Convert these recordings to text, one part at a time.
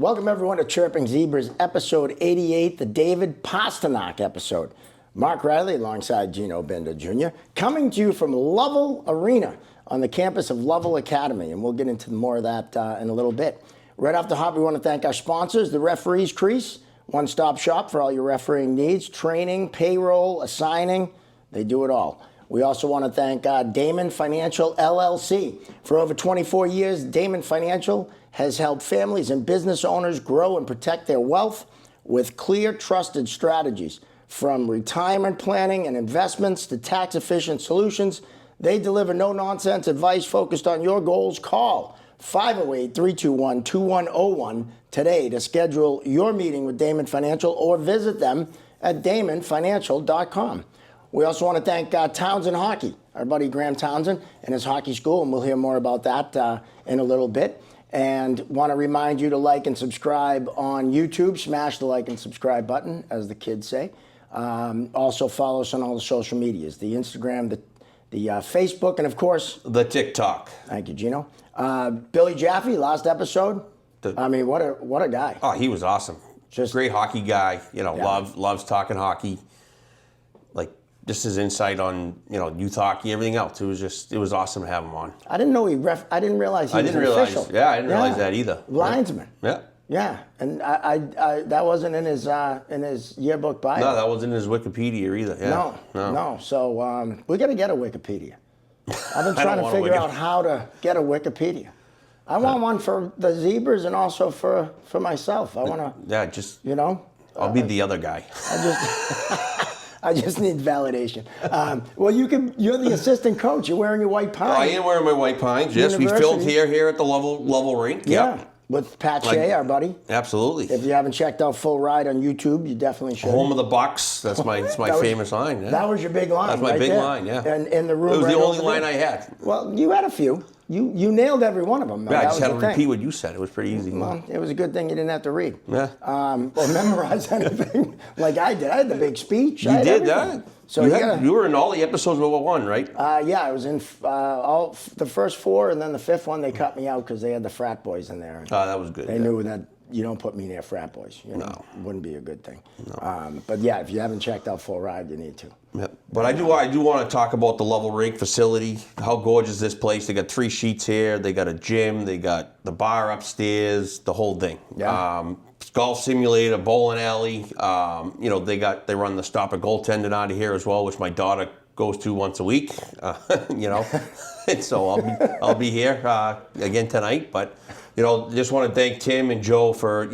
Welcome everyone to Chirping Zebras, episode 88, the David Pasternak episode. Mark Riley alongside Gino Bender Jr. coming to you from Lovell Arena on the campus of Lovell Academy, and we'll get into more of that in a little bit. Right off the hop, we want to thank our sponsors, the Referees Crease, one-stop shop for all your refereeing needs, training, payroll, assigning, they do it all. We also want to thank Damon Financial LLC. For over 24 years, Damon Financial has helped families and business owners grow and protect their wealth with clear, trusted strategies. From retirement planning and investments to tax-efficient solutions, they deliver no-nonsense advice focused on your goals. Call 508-321-2101 today to schedule your meeting with Damon Financial or visit them at damonfinancial.com. We also want to thank Townsend Hockey, our buddy Graham Townsend and his hockey school, and we'll hear more about that in a little bit. And want to remind you to like and subscribe on YouTube. Smash the like and subscribe button, as the kids say. Also follow us on all the social medias, the Instagram, the Facebook, and of course, the TikTok. Thank you, Gino. Billy Jaffe, last episode. I mean, what a guy. Oh, he was awesome. Just great hockey guy. You know, yeah. loves talking hockey. Like just his insight on youth hockey, everything else. It was awesome to have him on. I didn't know I didn't realize he was an official. Yeah, I didn't realize that either. Linesman. Yeah. Yeah, and I that wasn't in his yearbook bio. No, that wasn't in his Wikipedia either. Yeah. No. So we got to get a Wikipedia. I've been trying to figure out how to get a Wikipedia. I want one for the Zebras and also for myself. I want to. Yeah, just I'll be the other guy. I just need validation. Well, you're the assistant coach. You're wearing your white pine. I am wearing my white pines. Yes, we filmed here at the Lovell Rink. Yeah. Yep. With Pat Shea, our buddy. Absolutely. If you haven't checked out Full Ride on YouTube, you definitely should. Home of the Bucks. That's my famous line. Yeah. That was your big line. That's my big line. Yeah. And in the room. It was right the only over line there. I had. Well, you had a few. You nailed every one of them. Yeah, I just had to repeat what you said. It was pretty easy. Well, it was a good thing you didn't have to read. Yeah. Or memorize anything like I did. I had the big speech. You did that. So you were in all the episodes but one, right? Yeah, I was in all the first four, and then the fifth one they cut me out because they had the frat boys in there. Oh, that was good. They knew that you don't put me near frat boys. No. It wouldn't be a good thing. No. But yeah, if you haven't checked out Full Ride, you need to. Yep. But I do want to talk about the Lovell Rink facility. How gorgeous this place. They got 3 sheets here. They got a gym. They got the bar upstairs. The whole thing. Yeah. Golf simulator, bowling alley. They run the Stop a Goaltending out of here as well, which my daughter goes to once a week. And so I'll be here again tonight. But just want to thank Tim and Joe for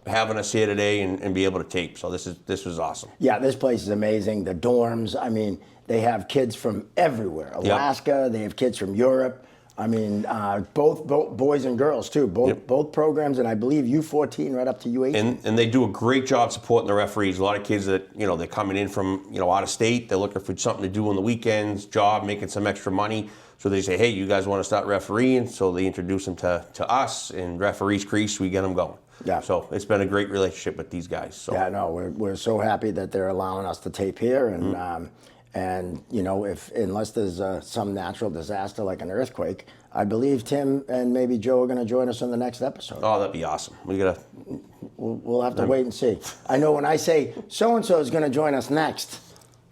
having us here today and be able to tape. So this was awesome. Yeah, this place is amazing. The dorms. I mean, they have kids from everywhere. Alaska. Yep. They have kids from Europe. I mean, both boys and girls too. Both programs, and I believe U14 right up to U18. And they do a great job supporting the referees. A lot of kids that they're coming in from out of state. They're looking for something to do on the weekends, job, making some extra money. So they say, hey, you guys want to start refereeing? So they introduce them to us, and Referees Crease, we get them going. Yeah. So it's been a great relationship with these guys. So. Yeah, no, we're so happy that they're allowing us to tape here, and unless there's some natural disaster like an earthquake, I believe Tim and maybe Joe are going to join us on the next episode. Oh, that'd be awesome. We'll have to wait and see. I know when I say so-and-so is going to join us next,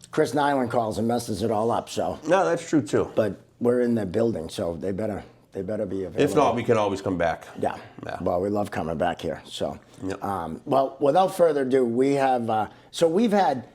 Chris Nyland calls and messes it all up. So no, that's true too. But we're in the building, so they better be available. If not, we can always come back. Yeah. Well, we love coming back here. So, yep. Well, without further ado, we have. We've had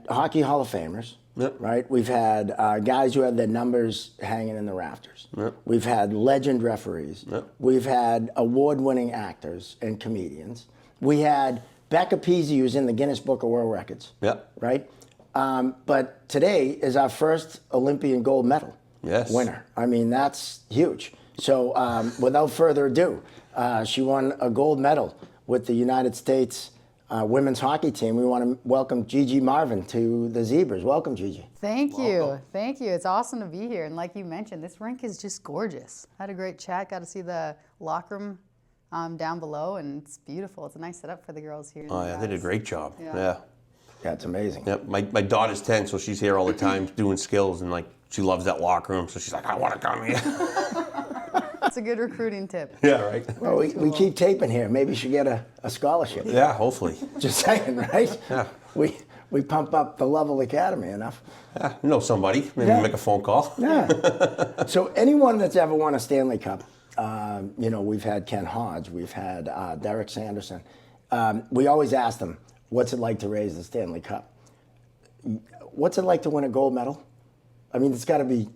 Hockey Hall of Famers. Yep. Right. We've had guys who have their numbers hanging in the rafters. Yep. We've had legend referees. Yep. We've had award-winning actors and comedians. We had Becca Peasy, who's in the Guinness Book of World Records. Yep. Right. But today is our first Olympian gold medal winner. I mean, that's huge. So without further ado, she won a gold medal with the United States women's hockey team. We want to welcome Gigi Marvin to the Zebras. Welcome, Gigi. Thank you. Thank you. It's awesome to be here. And like you mentioned, this rink is just gorgeous. I had a great chat, got to see the locker room down below, and it's beautiful. It's a nice setup for the girls here. Oh, yeah, they did a great job. Yeah. Yeah, it's amazing. Yeah, my daughter's 10, so she's here all the time doing skills, and like she loves that locker room, so she's like, I want to come here. It's a good recruiting tip. Yeah, right. Well, we keep taping here. Maybe you should get a scholarship. Yeah, hopefully. Just saying, right? Yeah. We pump up the Level Academy enough. Yeah, you know somebody. Maybe Yeah. make a phone call. Yeah. So anyone that's ever won a Stanley Cup, we've had Ken Hodge, we've had Derek Sanderson. We always ask them, what's it like to raise the Stanley Cup? What's it like to win a gold medal? I mean, it's got to be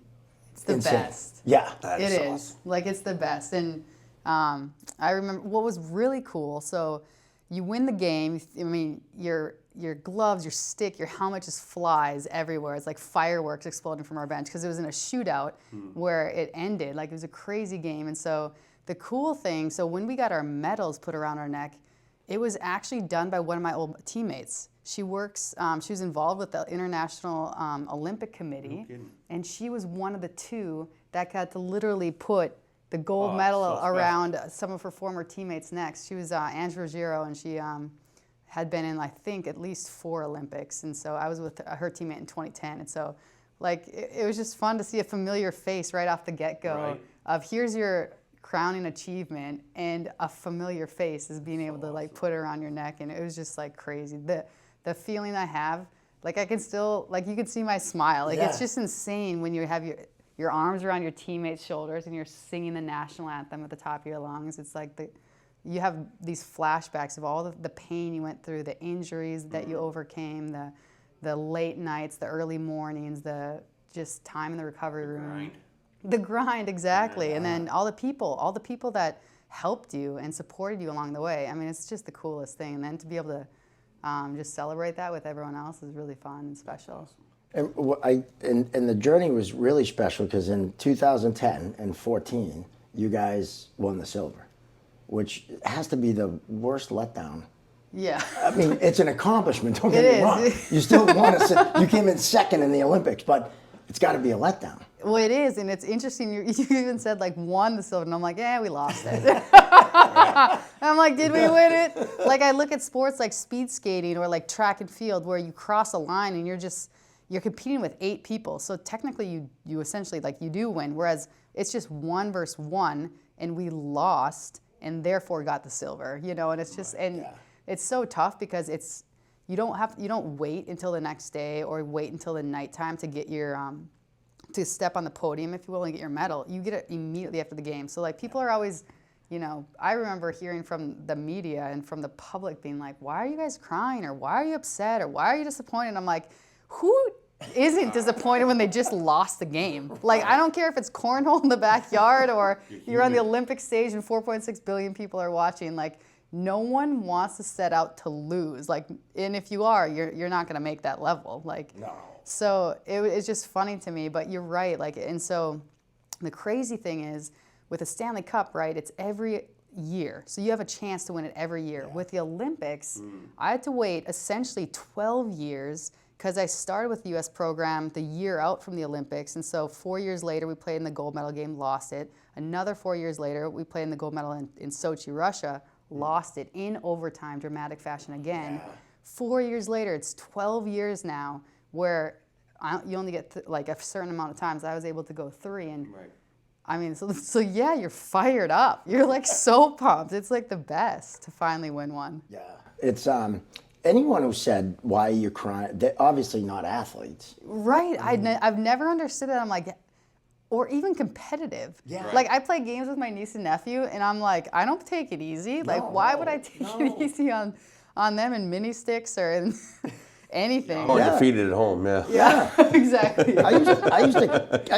The insane. best. Yeah. It is. Like, it's the best. And I remember what was really cool. So you win the game. I mean, your gloves, your stick, your helmet just flies everywhere. It's like fireworks exploding from our bench because it was in a shootout where it ended. Like, it was a crazy game. And so the cool thing, so when we got our medals put around our neck, it was actually done by one of my old teammates. She works, she was involved with the International Olympic Committee, and she was one of the two that got to literally put the gold medal around some of her former teammates' necks. She was Ange Ruggiero, and she had been in, I think, at least 4 Olympics, and so I was with her teammate in 2010, and so like it was just fun to see a familiar face right off the get-go of here's your crowning achievement, and a familiar face is being able to like put it around your neck, and it was just like crazy. The feeling I have, like I can still, like you can see my smile. Like it's just insane when you have your arms around your teammates' shoulders and you're singing the national anthem at the top of your lungs. It's like you have these flashbacks of all the pain you went through, the injuries that you overcame, the late nights, the early mornings, the just time in the recovery room. The grind, exactly. And then all the people that helped you and supported you along the way. I mean, it's just the coolest thing. And then to be able to just celebrate that with everyone else is really fun and special. And the journey was really special because in 2010 and 14, you guys won the silver, which has to be the worst letdown. Yeah. I mean, it's an accomplishment, don't get me wrong. You still won you came in second in the Olympics, but it's got to be a letdown. Well, it is, and it's interesting. You even said, like, won the silver, and I'm like, yeah, we lost it. I'm like, did we win it? Like, I look at sports like speed skating or like track and field where you cross a line and you're competing with 8 people. So technically you essentially, like, you do win, whereas it's just 1 versus 1, and we lost and therefore got the silver, and it's just, it's so tough because you don't wait until the next day or wait until the nighttime to get your, to step on the podium, if you will, and get your medal. You get it immediately after the game. So like people are always, I remember hearing from the media and from the public being like, why are you guys crying? Or why are you upset? Or why are you disappointed? And I'm like, who isn't disappointed when they just lost the game? Like, I don't care if it's cornhole in the backyard or you're on the Olympic stage and 4.6 billion people are watching. Like, no one wants to set out to lose. Like, and if you are, you're not going to make that level. Like, no. So it's just funny to me, but you're right. Like, and so the crazy thing is with the Stanley Cup, right? It's every year. So you have a chance to win it every year. Yeah. With the Olympics, I had to wait essentially 12 years because I started with the U.S. program the year out from the Olympics. And so 4 years later, we played in the gold medal game, lost it. Another 4 years later, we played in the gold medal in Sochi, Russia, lost it in overtime, dramatic fashion again. Yeah. 4 years later, it's 12 years now where you only get like a certain amount of times. I was able to go 3, and I mean, so yeah, you're fired up. You're like so pumped. It's like the best to finally win one. Yeah, it's anyone who said why you're crying, they're obviously not athletes. Right. I've never understood that. I'm like, or even competitive. Yeah. Like I play games with my niece and nephew, and I'm like, I don't take it easy. Like, why would I take it easy on them in mini sticks or in anything? Oh, defeated at home, Yeah, exactly. I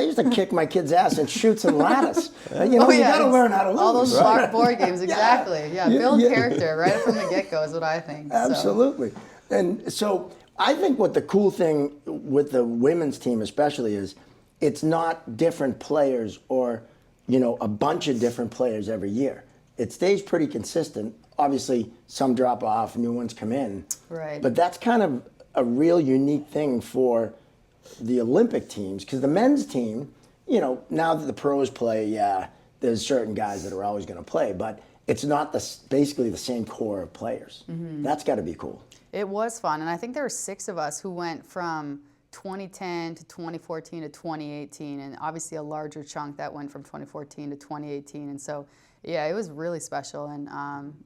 used to kick my kid's ass and shoot some lattice. You got to learn how to lose. All those smart board games, exactly. Yeah, build character right from the get-go is what I think. Absolutely. So. And so I think what the cool thing with the women's team especially is it's not different players or, a bunch of different players every year. It stays pretty consistent. Obviously, some drop off, new ones come in. Right. But that's kind of a real unique thing for the Olympic teams because the men's team, now that the pros play, there's certain guys that are always going to play, but it's not basically the same core of players. Mm-hmm. That's got to be cool. It was fun, and I think there were 6 of us who went from 2010 to 2014 to 2018, and obviously a larger chunk that went from 2014 to 2018. And so, yeah, it was really special and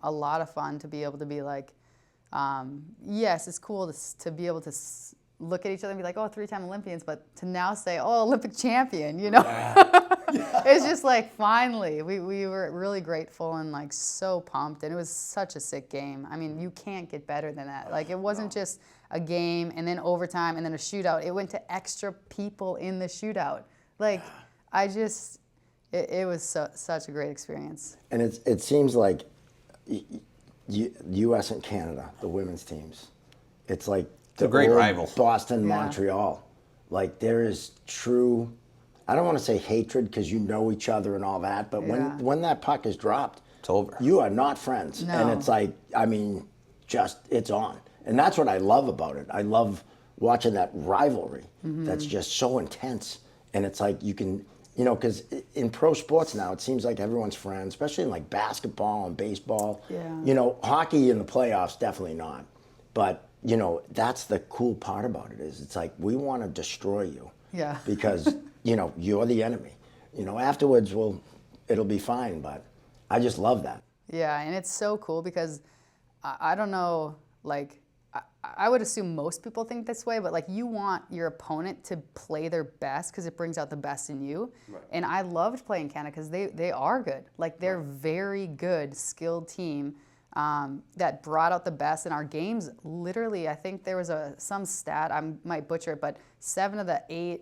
a lot of fun to be able to be like, yes, it's cool to be able to look at each other and be like, oh, 3-time Olympians, but to now say, oh, Olympic champion, you know? It's just like, finally, we were really grateful and like so pumped, and it was such a sick game. I mean, you can't get better than that. Like, it wasn't just a game and then overtime and then a shootout. It went to extra people in the shootout. Like, it was such a great experience. And it seems like U.S. and Canada, the women's teams, it's like a great rival. Boston, Montreal. Like, there is true, I don't want to say hatred because you know each other and all that, but when that puck is dropped, it's over. You are not friends. No. And it's like, I mean, just, it's on. And that's what I love about it. I love watching that rivalry that's just so intense. And it's like you can, you know, because in pro sports now, it seems like everyone's friends, especially in like basketball and baseball. Yeah. You know, hockey in the playoffs, definitely not. But, you know, that's the cool part about it is it's like we want to destroy you. Yeah. Because, you know, you're the enemy. You know, afterwards, it'll be fine. But I just love that. Yeah, and it's so cool because I don't know, like, I would assume most people think this way, but like you want your opponent to play their best because it brings out the best in you. Right. And I loved playing Canada because they are good. Like they're very good, skilled team that brought out the best in our games. Literally, I think there was some stat, I might butcher it, but 7 of the 8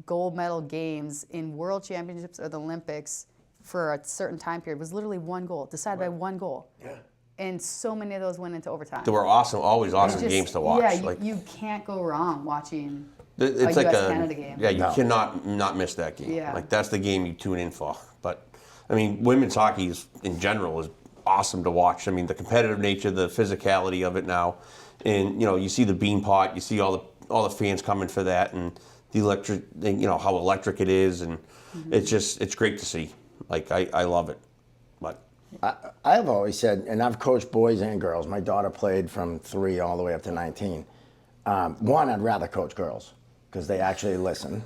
gold medal games in World Championships or the Olympics for a certain time period was literally 1 goal, decided by 1 goal. Yeah. And so many of those went into overtime. They were awesome, always awesome games to watch. Yeah, you can't go wrong watching it's a like US-Canada game. Yeah, you cannot not miss that game. Yeah. Like that's the game you tune in for. But I mean, women's hockey in general is awesome to watch. I mean, the competitive nature, the physicality of it now, and you know, you see the bean pot, you see all the fans coming for that, and the electric, you know, how electric it is, and it's great to see. Like I love it. But I've always said, and I've coached boys and girls. My daughter played from 3 all the way up to 19. One, I'd rather coach girls because they actually listen.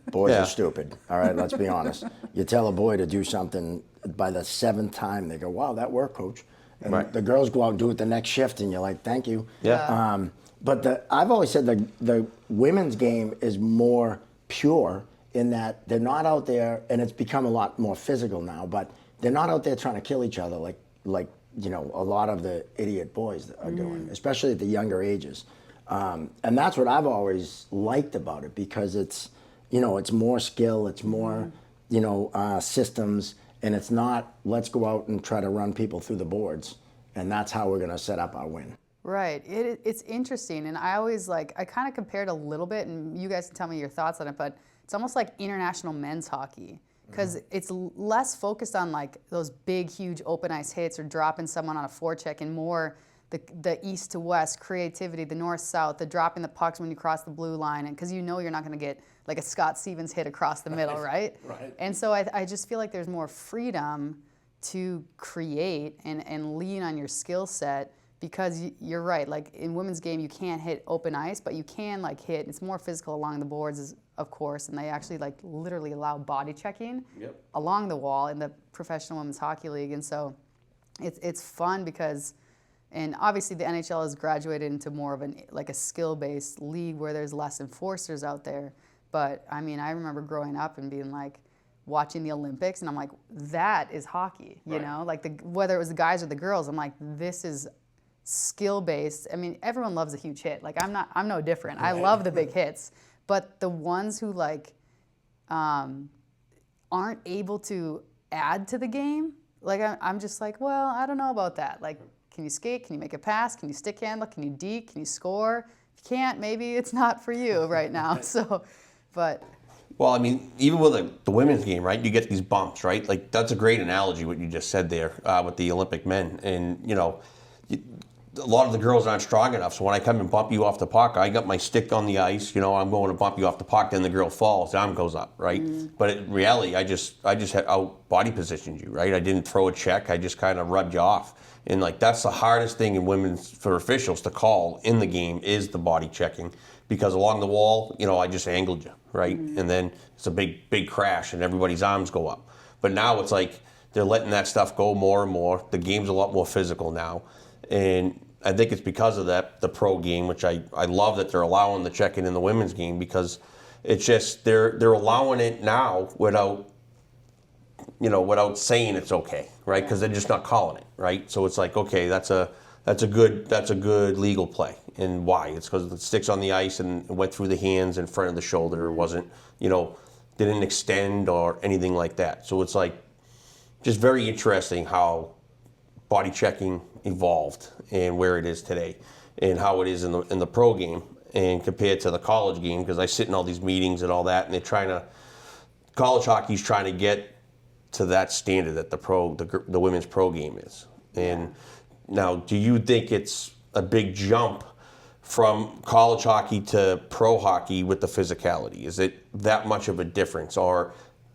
Boys are stupid. All right, let's be honest. You tell a boy to do something, by the 7th time, they go, wow, that worked, coach. And the girls go out and do it the next shift, and you're like, thank you. Yeah. But I've always said the women's game is more pure in that they're not out there, and it's become a lot more physical now, but they're not out there trying to kill each other like you know, a lot of the idiot boys are doing, especially at the younger ages. And that's what I've always liked about it because it's, you know, it's more skill, it's more, you know, systems, and it's not let's go out and try to run people through the boards, and that's how we're going to set up our win. Right. It's interesting, and I always I kind of compared a little bit, and you guys can tell me your thoughts on it, but it's almost like international men's hockey. Because it's less focused on like those big, huge open ice hits or dropping someone on a forecheck, and more the east to west creativity, the north south, the dropping the pucks when you cross the blue line, and because you know you're not going to get like a Scott Stevens hit across the middle, right? Right. And so I just feel like there's more freedom to create and lean on your skill set. Because you're right, like in women's game, you can't hit open ice, but you can like hit. It's more physical along the boards, of course, and they actually like literally allow body checking along the wall in the Professional Women's Hockey League, and so it's fun because, and obviously the NHL has graduated into more of a skill-based league where there's less enforcers out there. But I mean, I remember growing up and being like, watching the Olympics, and I'm like, that is hockey, you know, like whether it was the guys or the girls, I'm like, this is skill-based. I mean, everyone loves a huge hit. Like I'm no different. I love the big hits, but the ones who like aren't able to add to the game, like I'm just like, well, I don't know about that. Like, can you skate? Can you make a pass? Can you stick handle? Can you deke? Can you score? If you can't, maybe it's not for you right now. So, but. Well, I mean, even with the women's game, right? You get these bumps, right? Like that's a great analogy what you just said there with the Olympic men, and you know. A lot of the girls aren't strong enough, so when I come and bump you off the puck, I got my stick on the ice, you know, I'm going to bump you off the puck, then the girl falls, arm goes up, right? But in reality, I just had out body positioned you, right? I didn't throw a check, I just kind of rubbed you off. And like that's the hardest thing in women's for officials to call in the game is the body checking, because along the wall, I just angled you, right? And then it's a big crash and everybody's arms go up. But now it's like they're letting that stuff go more and more. The game's a lot more physical now. And I think it's because of that, the pro game, which I love that they're allowing the check-in in the women's game, because it's just they're allowing it now without saying it's okay, right? Because they're just not calling it, right? So it's like, okay, that's a good legal play. And why? It's because it sticks on the ice and it went through the hands in front of the shoulder. It wasn't, didn't extend or anything like that. So it's like just very interesting how body checking evolved and where it is today, and how it is in the pro game and compared to the college game. Because I sit in all these meetings and all that, and college hockey's trying to get to that standard that the women's pro game is. And now, do you think it's a big jump from college hockey to pro hockey with the physicality? Is it that much of a difference? Or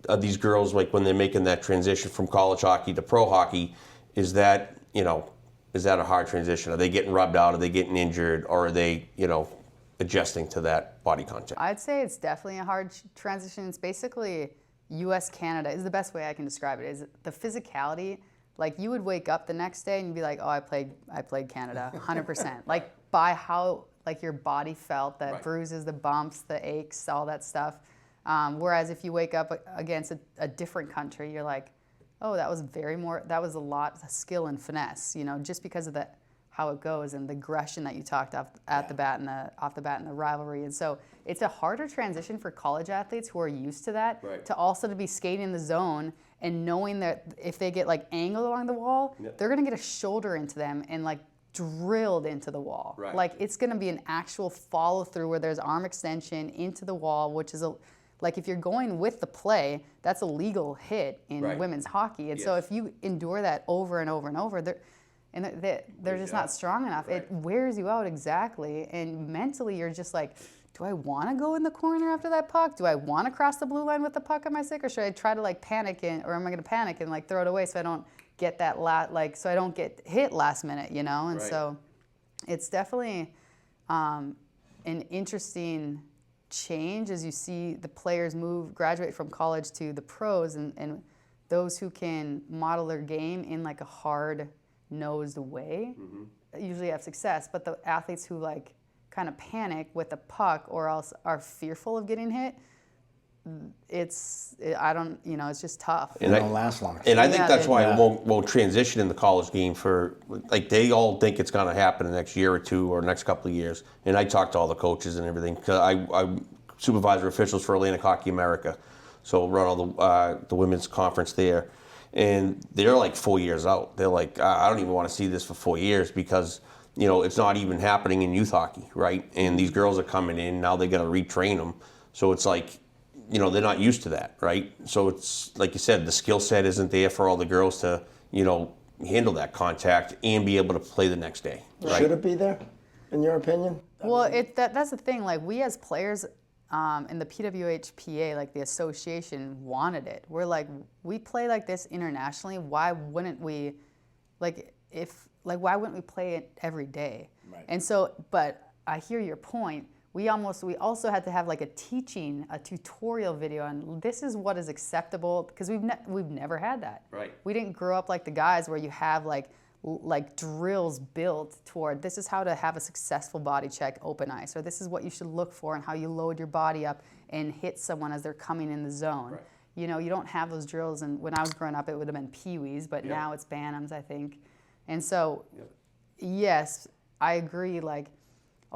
are these girls, like when they're making that transition from college hockey to pro hockey, is that a hard transition? Are they getting rubbed out? Are they getting injured? Or are they, adjusting to that body contact? I'd say it's definitely a hard transition. It's basically U.S. Canada is the best way I can describe it. Is the physicality. Like, you would wake up the next day and you'd be like, oh, I played Canada 100%. Like, by how your body felt, the bruises, the bumps, the aches, all that stuff. Whereas if you wake up against a different country, you're like, oh, that was a lot of skill and finesse, just because of how it goes and the aggression that you talked off the bat and the rivalry. And so it's a harder transition for college athletes who are used to that, to also to be skating in the zone and knowing that if they get angled along the wall, they're going to get a shoulder into them and drilled into the wall. Like, it's going to be an actual follow through where there's arm extension into the wall, which is if you're going with the play, that's a legal hit in women's hockey. And so if you endure that over and over and over, they're just not strong enough. It wears you out exactly. And mentally, you're just like, do I want to go in the corner after that puck? Do I want to cross the blue line with the puck on my stick? Or should I try to panic or am I going to panic and throw it away so I don't get that so I don't get hit last minute, And so it's definitely an interesting change as you see the players graduate from college to the pros, and those who can model their game in a hard-nosed way usually have success. But the athletes who kind of panic with the puck or else are fearful of getting hit, it's just tough. It don't last long. And I think that's why it won't transition in the college game for, they all think it's going to happen in the next year or two or next couple of years. And I talk to all the coaches and everything, because I supervisor officials for Atlantic Hockey America, so run all the women's conference there. And they're 4 years out. They're like, I don't even want to see this for 4 years, because it's not even happening in youth hockey, right? And these girls are coming in, now they got to retrain them. So it's they're not used to that, right? So it's, like you said, the skill set isn't there for all the girls to, handle that contact and be able to play the next day. Right? Should it be there, in your opinion? Well, that's the thing. We as players in the PWHPA, the association, wanted it. We're we play this internationally. Why wouldn't we, why wouldn't we play it every day? Right. And so, but I hear your point. We also had to have a tutorial video on this is what is acceptable, because we've never had that. Right. We didn't grow up like the guys where you have drills built toward this is how to have a successful body check open ice, or this is what you should look for and how you load your body up and hit someone as they're coming in the zone. Right. You don't have those drills, and when I was growing up it would have been peewees, but now it's Bantams, I think. And so yes, I agree,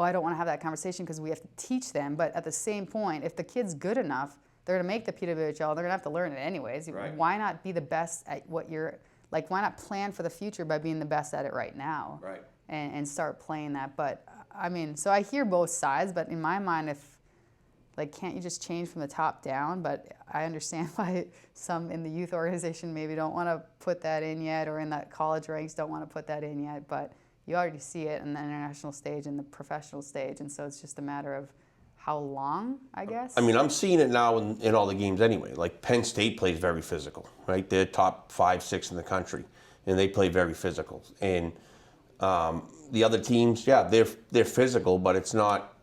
I don't want to have that conversation because we have to teach them. But at the same point, if the kid's good enough, they're going to make the PWHL. They're going to have to learn it anyways. Right. Why not be the best at what you're why not plan for the future by being the best at it right now? Right. And start playing that. But so I hear both sides. But in my mind, if can't you just change from the top down? But I understand why some in the youth organization maybe don't want to put that in yet, or in the college ranks don't want to put that in yet. But you already see it in the international stage and the professional stage, and so it's just a matter of how long, I guess. I'm seeing it now in all the games anyway. Penn State plays very physical, right? They're top 5, 6 in the country, and they play very physical. And the other teams, they're physical, but it's not.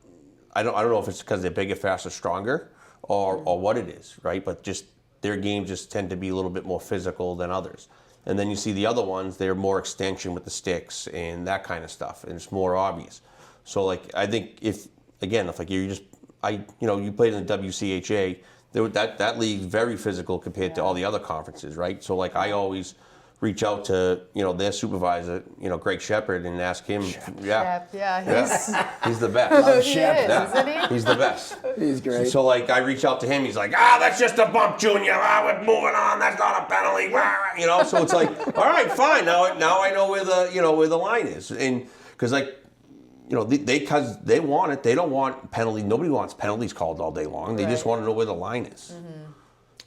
I don't know if it's because they're bigger, faster, stronger, or what it is, right? But just their games just tend to be a little bit more physical than others. And then you see the other ones, they're more extension with the sticks and that kind of stuff, and it's more obvious. So like I think if like you played in the WCHA, that league's very physical compared to all the other conferences, right? So like I always reach out to their supervisor, Greg Shepard, and ask him. Shep, He's the best. Love He Shep. is, isn't he? He's the best. He's great. So like I reach out to him, he's like, that's just a bump, Junior. We're moving on. That's not a penalty. So it's like, all right, fine. Now I know where the line is, and because because they want it. They don't want penalty. Nobody wants penalties called all day long. They just want to know where the line is. Mm-hmm.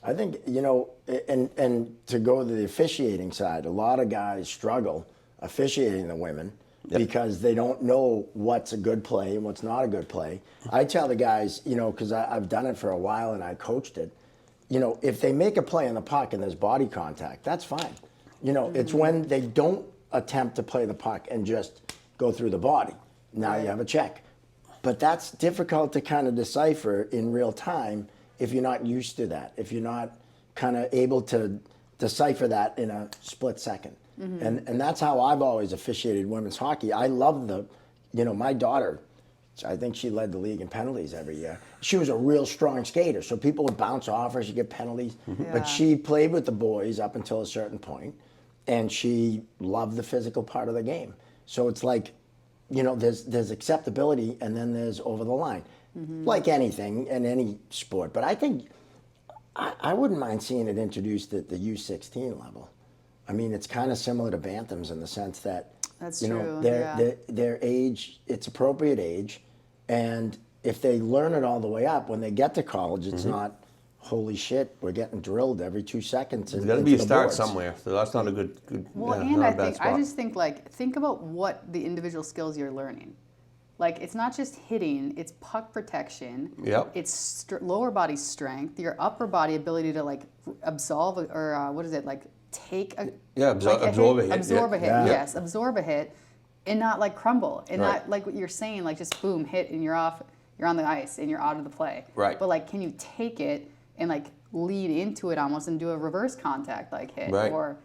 I think, and to go to the officiating side, a lot of guys struggle officiating the women because they don't know what's a good play and what's not a good play. I tell the guys, because I've done it for a while and I coached it, if they make a play on the puck and there's body contact, that's fine. It's when they don't attempt to play the puck and just go through the body. Now you have a check. But that's difficult to kind of decipher in real time if you're not used to that, if you're not kind of able to decipher that in a split second. And that's how I've always officiated women's hockey. I love my daughter, I think she led the league in penalties every year. She was a real strong skater, so people would bounce off her, she'd get penalties. But she played with the boys up until a certain point, and she loved the physical part of the game. So it's like, there's acceptability, and then there's over the line. Like anything in any sport. But I think I wouldn't mind seeing it introduced at the U16 level. I mean, it's kind of similar to Banthams in the sense that their age, it's appropriate age, and if they learn it all the way up, when they get to college, it's not, holy shit, we're getting drilled every 2 seconds. There's got to be a start somewhere, so that's not a good well, and I just think think about what the individual skills you're learning. Like, it's not just hitting, it's puck protection. Yep. It's lower body strength, your upper body ability to, absolve, or take a... Yeah, absorb a hit. Absorb a hit, Yeah. yes. Absorb a hit and not, crumble. And not, like what you're saying, just boom, hit, and you're off, you're on the ice, and you're out of the play. Right. But, can you take it and, lead into it almost and do a reverse contact, hit? Right. Or,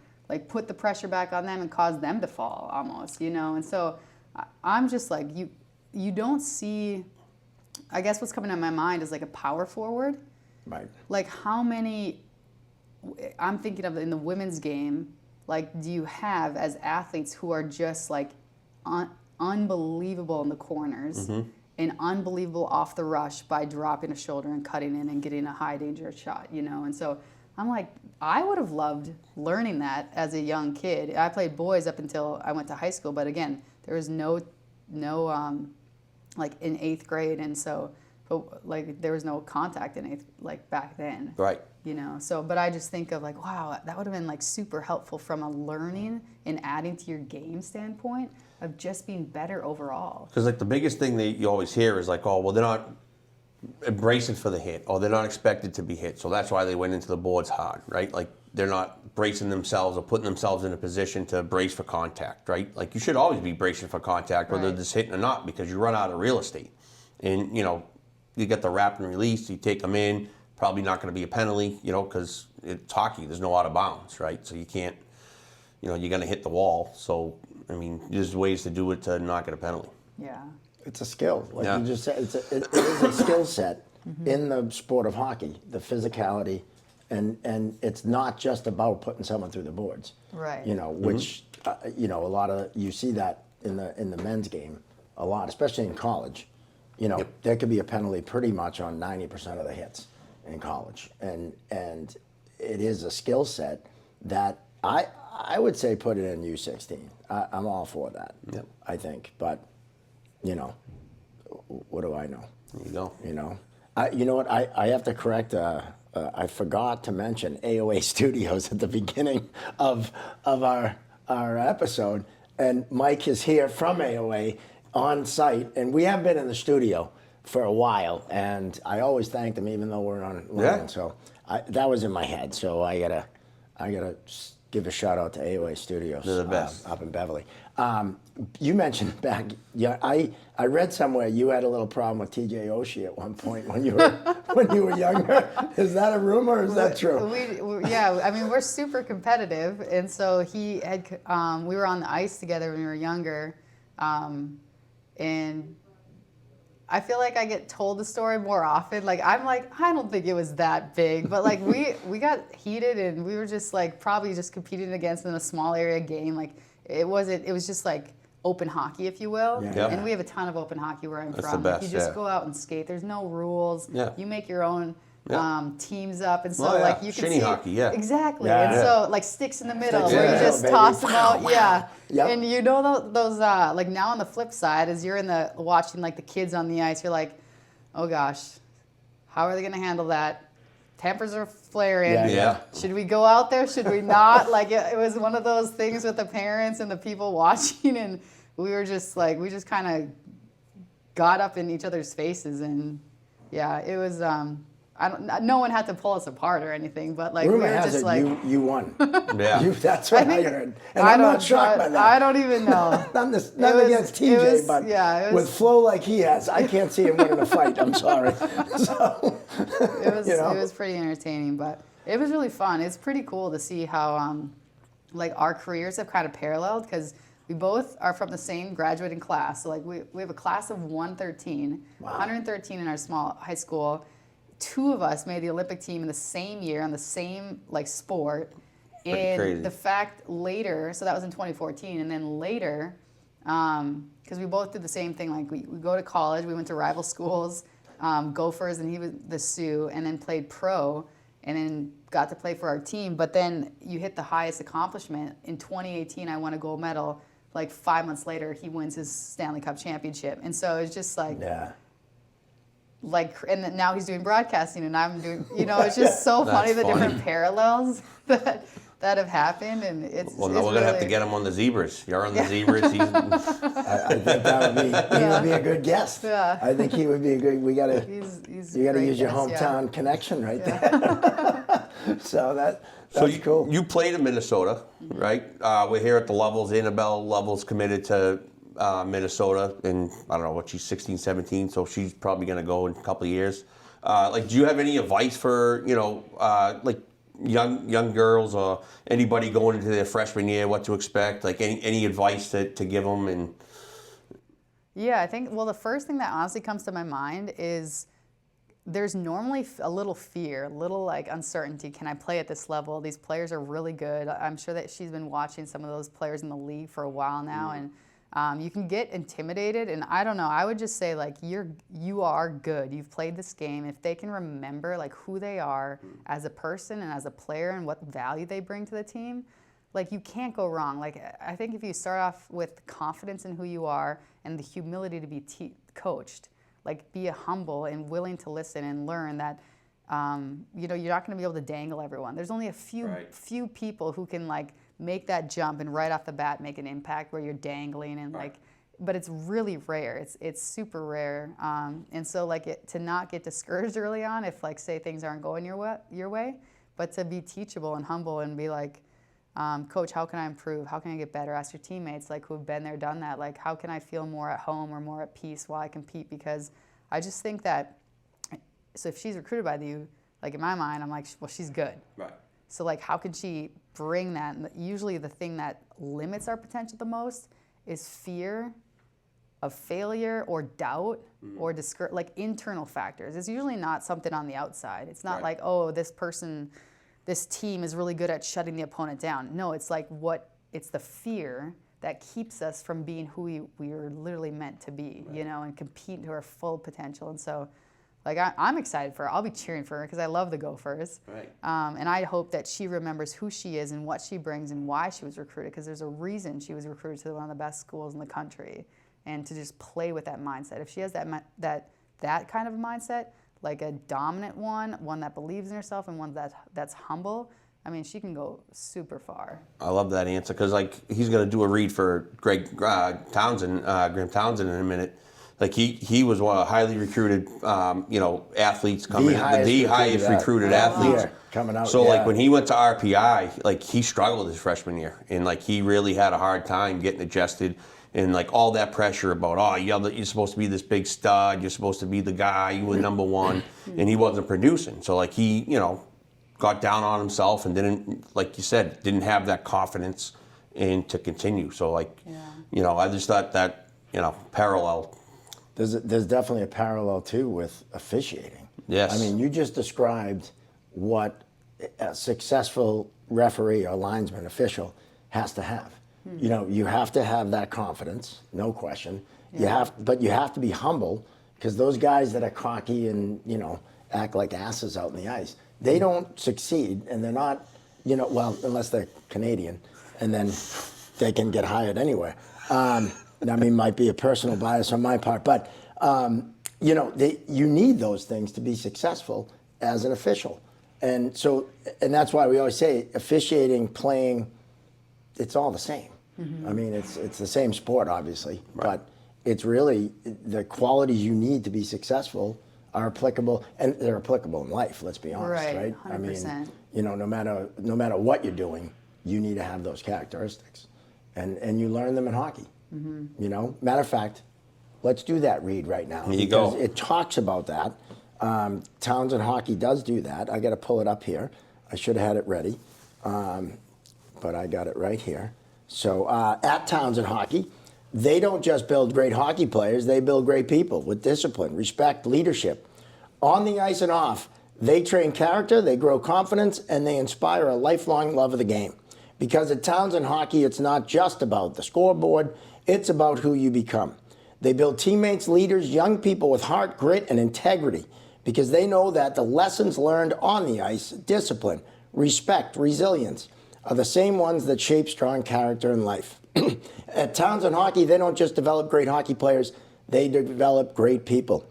put the pressure back on them and cause them to fall almost, And so I'm just you don't see, I guess what's coming to my mind is a power forward. Right. How many, I'm thinking of in the women's game, do you have as athletes who are just unbelievable in the corners and unbelievable off the rush by dropping a shoulder and cutting in and getting a high danger shot, And so I'm I would have loved learning that as a young kid. I played boys up until I went to high school, but again, there was no in 8th grade, and so but there was no contact in 8th back then, Right. So but I just think of wow, that would have been super helpful from a learning and adding to your game standpoint of just being better overall. Because the biggest thing that you always hear is oh, well, they're not bracing for the hit, or they're not expected to be hit, so that's why they went into the boards hard, right? They're not bracing themselves or putting themselves in a position to brace for contact, right? You should always be bracing for contact, whether it's hitting or not, because you run out of real estate. And, you get the wrap and release, you take them in, probably not going to be a penalty, because it's hockey, there's no out of bounds, right? So you can't, you're going to hit the wall. So, I mean, there's ways to do it to not get a penalty. Yeah. It's a skill. You just said, it is a skill set in the sport of hockey, the physicality. And it's not just about putting someone through the boards, right? Which a lot of you see that in the men's game a lot, especially in college. There could be a penalty pretty much on 90% of the hits in college, and it is a skill set that I would say put it in U16. I'm all for that. Yep. I think, but what do I know? There you go. You know what? I have to correct. I forgot to mention AOA Studios at the beginning of our episode, and Mike is here from AOA on site, and we have been in the studio for a while, and I always thank them even though we're on line. Yeah. So that was in my head. So I gotta give a shout out to AOA Studios. They're the best. Up in Beverly. You mentioned back, yeah, I read somewhere you had a little problem with TJ Oshie at one point when you were younger. Is that a rumor or is that true? Yeah, I mean, we're super competitive, and so we were on the ice together when we were younger, and I feel like I get told the story more often. Like, I'm like, I don't think it was that big, but like we got heated and we were just like probably just competing against in a small area game. Like it was just like open hockey, if you will. Yeah. Yep. And we have a ton of open hockey where I'm That's from. the Like, best, you just yeah. go out and skate. There's no rules. Yeah. You make your own Yeah. teams up, and so Oh, yeah. like you can Shinny see hockey, yeah. exactly. Yeah. And so like sticks in the middle Sticks in where the you middle, just baby. toss them out. Wow. Yeah. Yep. And you know those like now on the flip side, as you're watching like the kids on the ice, you're like, oh gosh, how are they going to handle that? Tempers are flaring. Yeah. Should we go out there? Should we not? Like it was one of those things with the parents and the people watching, and we were just like, we just kind of got up in each other's faces, and yeah, it was. No one had to pull us apart or anything, but like Rumor we were has just it like, you won. Yeah. That's what I think- heard. And I'm not shocked by that. I don't even know. Nothing It against TJ, was- but yeah, it with was- flow like he has, I can't see him winning a fight. I'm sorry. So, It was you know? it was pretty entertaining, but it was really fun. It's pretty cool to see how like our careers have kind of paralleled, because we both are from the same graduating class. So like we have a class of 113, 113 in our small high school. Two of us made the Olympic team in the same year on the same like sport. And crazy. the fact later, so that was in 2014, and then later, because we both did the same thing. Like we go to college, we went to rival schools, Gophers, and he was the Sioux, and then played pro, and then got to play for our team. But then you hit the highest accomplishment. In 2018, I won a gold medal. Like 5 months later, he wins his Stanley Cup championship. And so it's just like, yeah. and then now he's doing broadcasting and I'm doing, it's just so funny, the funny. different parallels that have happened. And it's Well, now it's we're gonna have to really- get him on the Zebras. You're on the Zebras. He's, I think that would be, he would be a good guest. Yeah. I think he would be a good, you got he's to great use your guest, yeah. hometown connection right there. So that's cool. You played in Minnesota, right? We're here at the Levels. Annabelle Levels committed to Minnesota, and I don't know what she's 16, 17, so she's probably going to go in a couple of years. Like, do you have any advice for like young girls or anybody going into their freshman year, what to expect? Like any advice to give them? And Yeah, I think, well, the first thing that honestly comes to my mind is there's normally a little fear, a little like uncertainty. Can I play at this level? These players are really good. I'm sure that she's been watching some of those players in the league for a while now, and you can get intimidated. And I don't know, I would just say like you are good. You've played this game. If they can remember like who they are as a person and as a player and what value they bring to the team, like you can't go wrong. Like I think if you start off with confidence in who you are and the humility to be coached, like be humble and willing to listen and learn that you're not going to be able to dangle everyone. There's only a few people who can like make that jump and right off the bat make an impact where you're dangling and like, but it's really rare. It's super rare. And so like to not get discouraged early on if like say things aren't going your way, but to be teachable and humble and be like, Coach, how can I improve? How can I get better? Ask your teammates like who have been there, done that. Like how can I feel more at home or more at peace while I compete? Because I just think that, so if she's recruited by you, like in my mind, I'm like, well, she's good. right. So like how can she bring that? And usually the thing that limits our potential the most is fear of failure or doubt or like internal factors. It's usually not something on the outside. It's not like, oh, this team is really good at shutting the opponent down. No, it's like it's the fear that keeps us from being who we are literally meant to be, and compete to our full potential. And so, like, I'm excited for her. I'll be cheering for her because I love the Gophers. Right. And I hope that she remembers who she is and what she brings and why she was recruited, because there's a reason she was recruited to one of the best schools in the country. And to just play with that mindset. If she has that kind of mindset, like a dominant one that believes in herself and one that's humble, I mean, she can go super far. I love that answer because like he's going to do a read for Graham Townsend in a minute. Like he was one of the highly recruited, athletes coming in, the highest recruited athletes coming out. So like when he went to RPI, like he struggled his freshman year, and like he really had a hard time getting adjusted. and like all that pressure about, oh, you're supposed to be this big stud, you're supposed to be the guy, you were number one, and he wasn't producing. So like he, got down on himself and didn't, like you said, didn't have that confidence and to continue. So like, I just thought that, parallel. There's definitely a parallel too with officiating. Yes. I mean, you just described what a successful referee or linesman official has to have. You have to have that confidence, no question. But you have to be humble, because those guys that are cocky and act like asses out in the ice, they don't succeed, and they're not, well, unless they're Canadian, and then they can get hired anywhere. I mean, might be a personal bias on my part, but you need those things to be successful as an official, and that's why we always say officiating, playing, it's all the same. I mean, it's the same sport, obviously, but it's really the qualities you need to be successful are applicable, and they're applicable in life. Let's be honest, right? 100%. I mean, no matter what you're doing, you need to have those characteristics, and you learn them in hockey. Matter of fact, let's do that read right now. Here you go. It talks about that. Townsend Hockey does do that. I got to pull it up here. I should have had it ready, but I got it right here. So at Townsend Hockey, they don't just build great hockey players, they build great people with discipline, respect, leadership. On the ice and off, they train character, they grow confidence, and they inspire a lifelong love of the game. Because at Townsend Hockey, it's not just about the scoreboard, it's about who you become. They build teammates, leaders, young people with heart, grit, and integrity, because they know that the lessons learned on the ice, discipline, respect, resilience, are the same ones that shape strong character in life. At Townsend Hockey, they don't just develop great hockey players, they develop great people.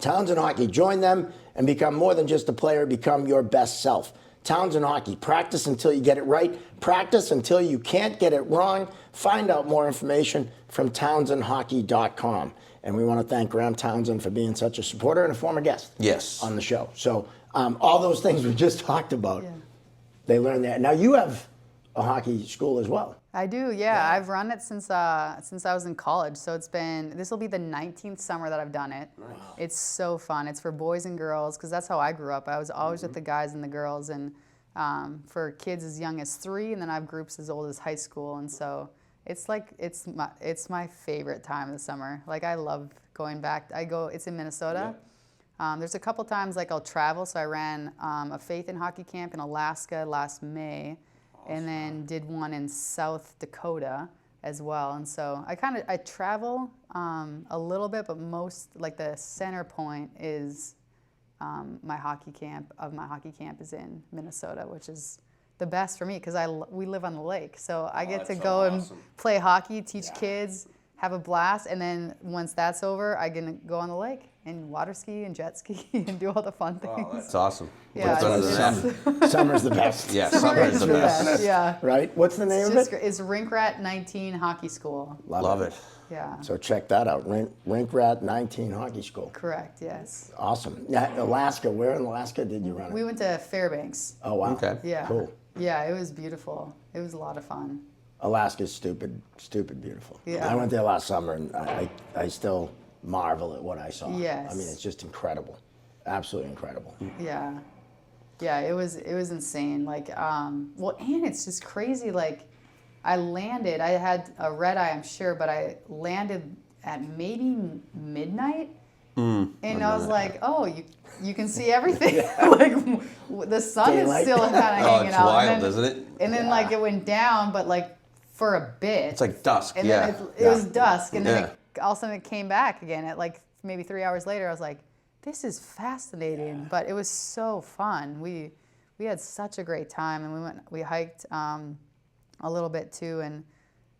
Townsend Hockey, join them and become more than just a player, become your best self. Townsend Hockey, practice until you get it right, practice until you can't get it wrong. Find out more information from townsendhockey.com. And we want to thank Graham Townsend for being such a supporter and a former guest on the show. So all those things we just talked about, they learn that. Now you have a hockey school as well. I do, yeah. I've run it since I was in college. So this will be the 19th summer that I've done it. Wow. It's so fun. It's for boys and girls, because that's how I grew up. I was always with the guys and the girls, and for kids as young as 3, and then I have groups as old as high school. And so it's my favorite time of the summer. Like, I love going back. It's in Minnesota. Yeah. There's a couple times like I'll travel. So I ran a Faith in Hockey camp in Alaska last May. And then did one in South Dakota as well. And so I travel a little bit, but most, like, the center point is my hockey camp is in Minnesota, which is the best for me, because we live on the lake. So I get to go and play hockey, teach kids, have a blast, and then once that's over, I can go on the lake and water ski and jet ski and do all the fun things. Oh, that's awesome. Yeah, Summer's the best. Yeah, summer is the best. Yeah. Right? What's the name of it? It's Rink Rat 19 Hockey School. Love it. Yeah. So check that out. Rink Rat 19 Hockey School. Correct, yes. Awesome. Now, Alaska, where in Alaska did you run it? We went to Fairbanks. Oh, wow. Okay. Yeah. Cool. Yeah, it was beautiful. It was a lot of fun. Alaska's stupid beautiful. Yeah. I went there last summer, and I still marvel at what I saw. Yes. I mean, it's just incredible. Absolutely incredible. Yeah. Yeah, it was insane. Like, and it's just crazy. Like, I landed, I had a red eye, I'm sure, but I landed at maybe midnight. And I was like, oh, you can see everything. Like, the sun is still kind of hanging out. Oh, it's wild, isn't it? And then, like, it went down, but, like, for a bit. It's like dusk, and then it was dusk, and then all of a sudden it came back again at, like, maybe 3 hours later. I was like, this is fascinating, but it was so fun. We had such a great time, and we hiked a little bit too, and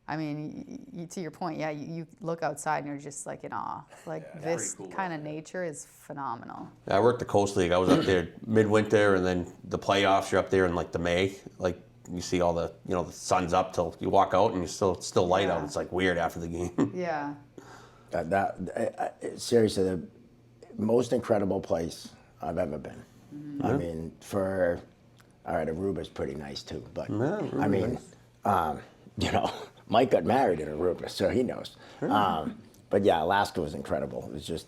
I mean, to your point, you look outside and you're just like in awe. Like, this cool kind of nature is phenomenal. I worked the Coast League. I was up there midwinter, and then the playoffs. You're up there in like the May, like you see all the the sun's up till you walk out, and it's still light out. It's like weird after the game. Yeah. Seriously, the most incredible place I've ever been. Mm-hmm. I mean, all right, Aruba's pretty nice too, but I mean, nice. Mike got married in Aruba, so he knows. But yeah, Alaska was incredible. It was just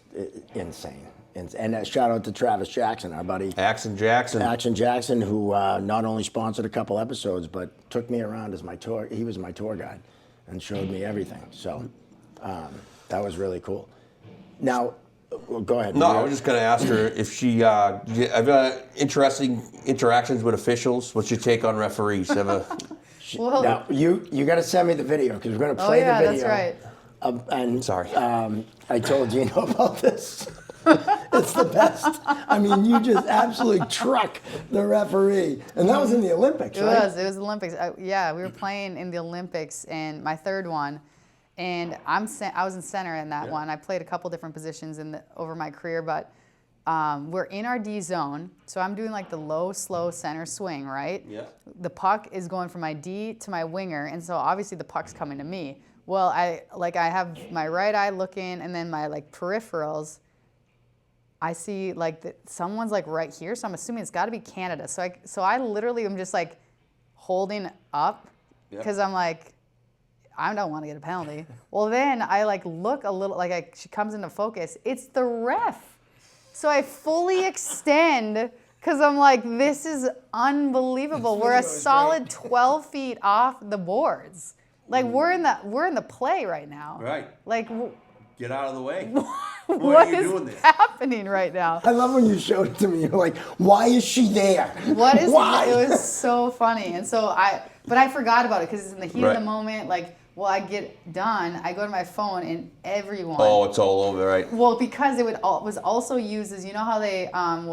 insane. And shout out to Travis Jackson, our buddy. Action Jackson, who not only sponsored a couple episodes, but took me around as my tour. He was my tour guide and showed me everything. So that was really cool. Now, well, go ahead. No, I was just going to ask her if she have interesting interactions with officials. What's your take on referees? Now, you got to send me the video because we're going to play the video. That's right. Sorry. I told Gino about this. It's the best. I mean, you just absolutely truck the referee. And that was in the Olympics, right? It was the Olympics. We were playing in the Olympics, and my third one. And I was in center in that one. I played a couple different positions over my career, but we're in our D zone. So I'm doing like the low, slow center swing, right? Yeah. The puck is going from my D to my winger, and so obviously the puck's coming to me. Well, I have my right eye looking, and then my like peripherals. I see like someone's like right here, so I'm assuming it's got to be Canada. So I literally am just like holding up because I'm like, I don't want to get a penalty. Well, then I like look a little like she comes into focus. It's the ref. So I fully extend because I'm like, this is unbelievable. We're a solid 12 feet off the boards. Like we're in the play right now. Right. Like. Get out of the way. What is happening right now? I love when you showed it to me. You're like, why is she there? Why? It was so funny. And so but I forgot about it because it's in the heat of the moment. Like, well, I get done, I go to my phone and everyone. Oh, it's all over, right? Well, because it was also used as, you know how they I'm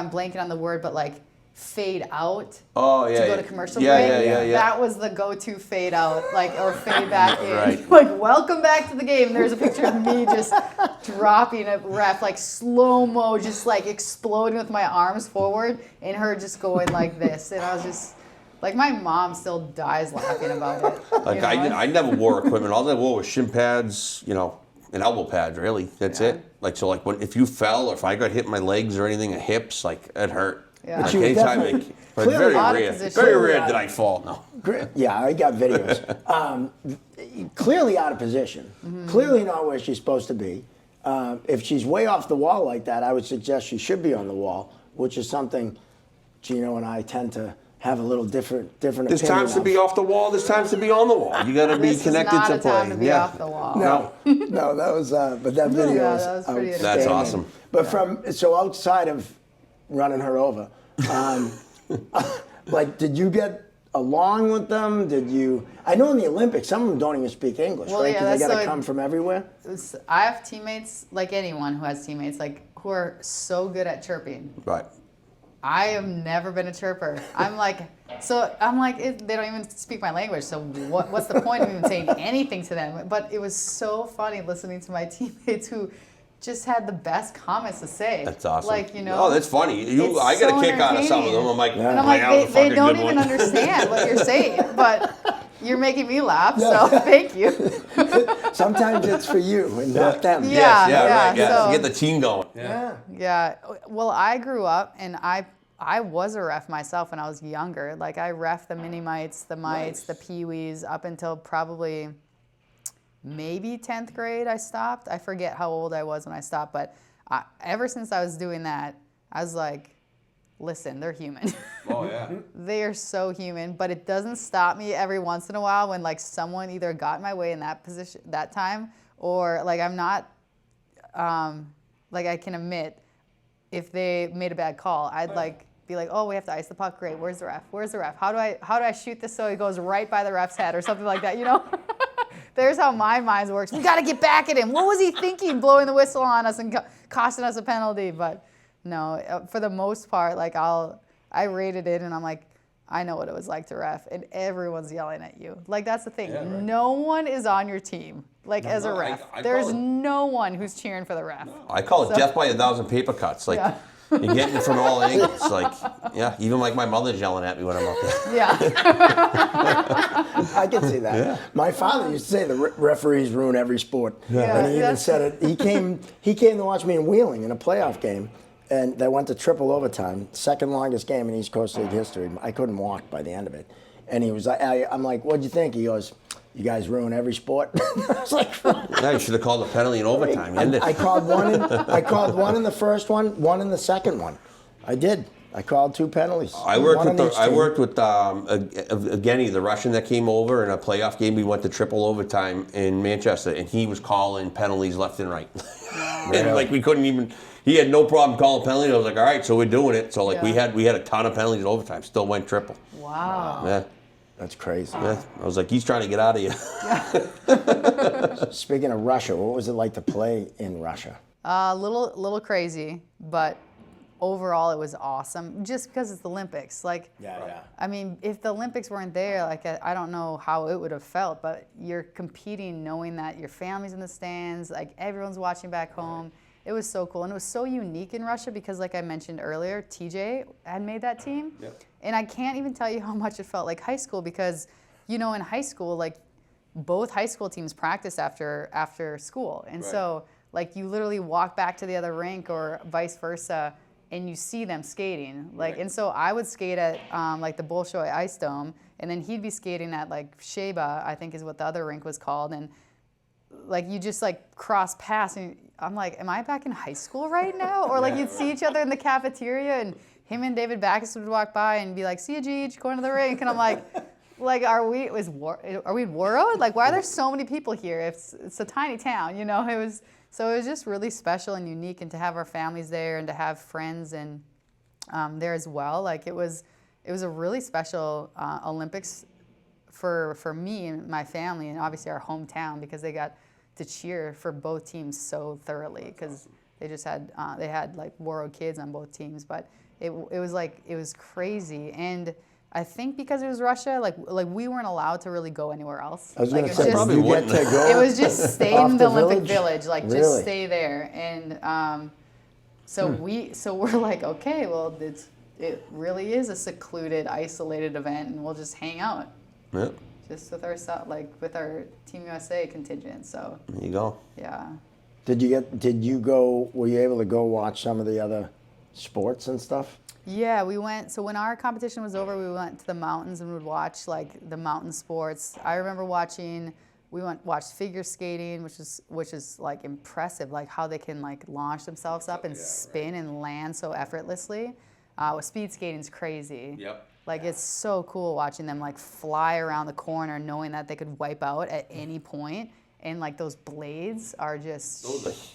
blanking on the word, but like fade out to go to commercial break. Yeah. That was the go-to fade out, like, or fade back in. Right. Like, welcome back to the game. There's a picture of me just dropping a ref, like slow-mo, just like exploding with my arms forward, and her just going like this. And I was just, like, my mom still dies laughing about it. Like, I never wore equipment. All I wore was shin pads, and elbow pads, really. That's it. Like, so, like, if you fell or if I got hit in my legs or anything, or hips, like, it hurt. Yeah. Like anytime, but very rare did I fall. No. Yeah, I got videos. Clearly out of position. Mm-hmm. Clearly not where she's supposed to be. If she's way off the wall like that, I would suggest she should be on the wall, which is something Gino and I tend to have a little different opinion. There's times to be off the wall. There's times to be on the wall. You got to be connected to play. This is not a time to be off the wall. No, that was. But that video was pretty outstanding. That's awesome. But so outside of running her over, like, did you get along with them? I know in the Olympics, some of them don't even speak English, right? Because they got to come from everywhere. I have teammates, like anyone who has teammates, like, who are so good at chirping. Right. I have never been a chirper. I'm like, they don't even speak my language, so what's the point of even saying anything to them? But it was so funny listening to my teammates who just had the best comments to say. That's awesome. Like, Oh, that's funny. I get a kick out of some of them. I'm like, and I'm like, they don't even understand what you're saying, but you're making me laugh, so thank you. Sometimes it's for you and not them. Right. So, to get the team going. Yeah. Well, I grew up and I was a ref myself when I was younger. Like, I ref the mini mites, the mites, the peewees up until probably maybe 10th grade I stopped. I forget how old I was when I stopped, but ever since I was doing that, I was like, listen, they're human. Oh, yeah. They are so human, but it doesn't stop me every once in a while when, like, someone either got in my way in that position, that time, or, like, I'm not, like, I can admit if they made a bad call, I'd, like, be like, oh, we have to ice the puck. Great. Where's the ref? Where's the ref? How do I shoot this so it goes right by the ref's head or something like that, There's how my mind works. We got to get back at him. What was he thinking, blowing the whistle on us and costing us a penalty? But no, for the most part, like, I rated it and I'm like, I know what it was like to ref, and everyone's yelling at you. Like, that's the thing. Yeah, right. No one is on your team, like, as a ref. There's no one who's cheering for the ref. No. I call it death by 1,000 paper cuts. Like, you're getting it from all angles. Like, even like my mother's yelling at me when I'm up there. Yeah. I can see that. Yeah. My father used to say the referees ruin every sport. Yeah. And he even said it. He came to watch me in Wheeling in a playoff game. And they went to triple overtime, second longest game in East Coast League history. I couldn't walk by the end of it. And he was like, I'm like, what'd you think? He goes, you guys ruin every sport. I was like, Yeah, you should have called a penalty in overtime. You ended. I called one in the first one in the second one. I did. I called 2 penalties. I worked with Evgeny, the Russian that came over in a playoff game. We went to triple overtime in Manchester, and he was calling penalties left and right. And like we couldn't even. He had no problem calling penalties. I was like, all right, so we're doing it. So like we had a ton of penalties in overtime. Still went triple. Wow. Yeah. That's crazy. Yeah. I was like, he's trying to get out of here. Speaking of Russia, what was it like to play in Russia? A little crazy, but overall it was awesome. Just because it's the Olympics, like. Yeah. I mean, if the Olympics weren't there, like I don't know how it would have felt. But you're competing, knowing that your family's in the stands, like everyone's watching back home. It was so cool, and it was so unique in Russia because, like I mentioned earlier, TJ had made that team, and I can't even tell you how much it felt like high school because, in high school, like both high school teams practice after school, and so like you literally walk back to the other rink or vice versa, and you see them skating, like, and so I would skate at like the Bolshoi Ice Dome, and then he'd be skating at like Sheba, I think is what the other rink was called, and like you just like cross paths and I'm like, am I back in high school right now? Or like you'd see each other in the cafeteria and him and David Backus would walk by and be like, see you, Gigi, going to the rink. And I'm like are we in Warroad? Like, why are there so many people here? It's a tiny town, It was just really special and unique, and to have our families there and to have friends and there as well. Like it was a really special Olympics for me and my family, and obviously our hometown, because they got to cheer for both teams so thoroughly because they just had like Warroad kids on both teams, but it was crazy. And I think because it was Russia, like we weren't allowed to really go anywhere else. I was like going to say, probably you get wouldn't. to go. it was just stay Off in the the Olympic village? Village, like Really? just stay there. And so we're like, okay, well it really is a secluded, isolated event, and we'll just hang out. Yeah. Just with our Team USA contingent. So There you go. yeah. Were you able to go watch some of the other sports and stuff? Yeah, we went. So when our competition was over, we went to the mountains and would watch like the mountain sports. I remember watching. We watched figure skating, which is like impressive, like how they can like launch themselves up and spin and land so effortlessly. Speed skating's crazy. Yep. Like it's so cool watching them like fly around the corner, knowing that they could wipe out at any point, and like those blades are just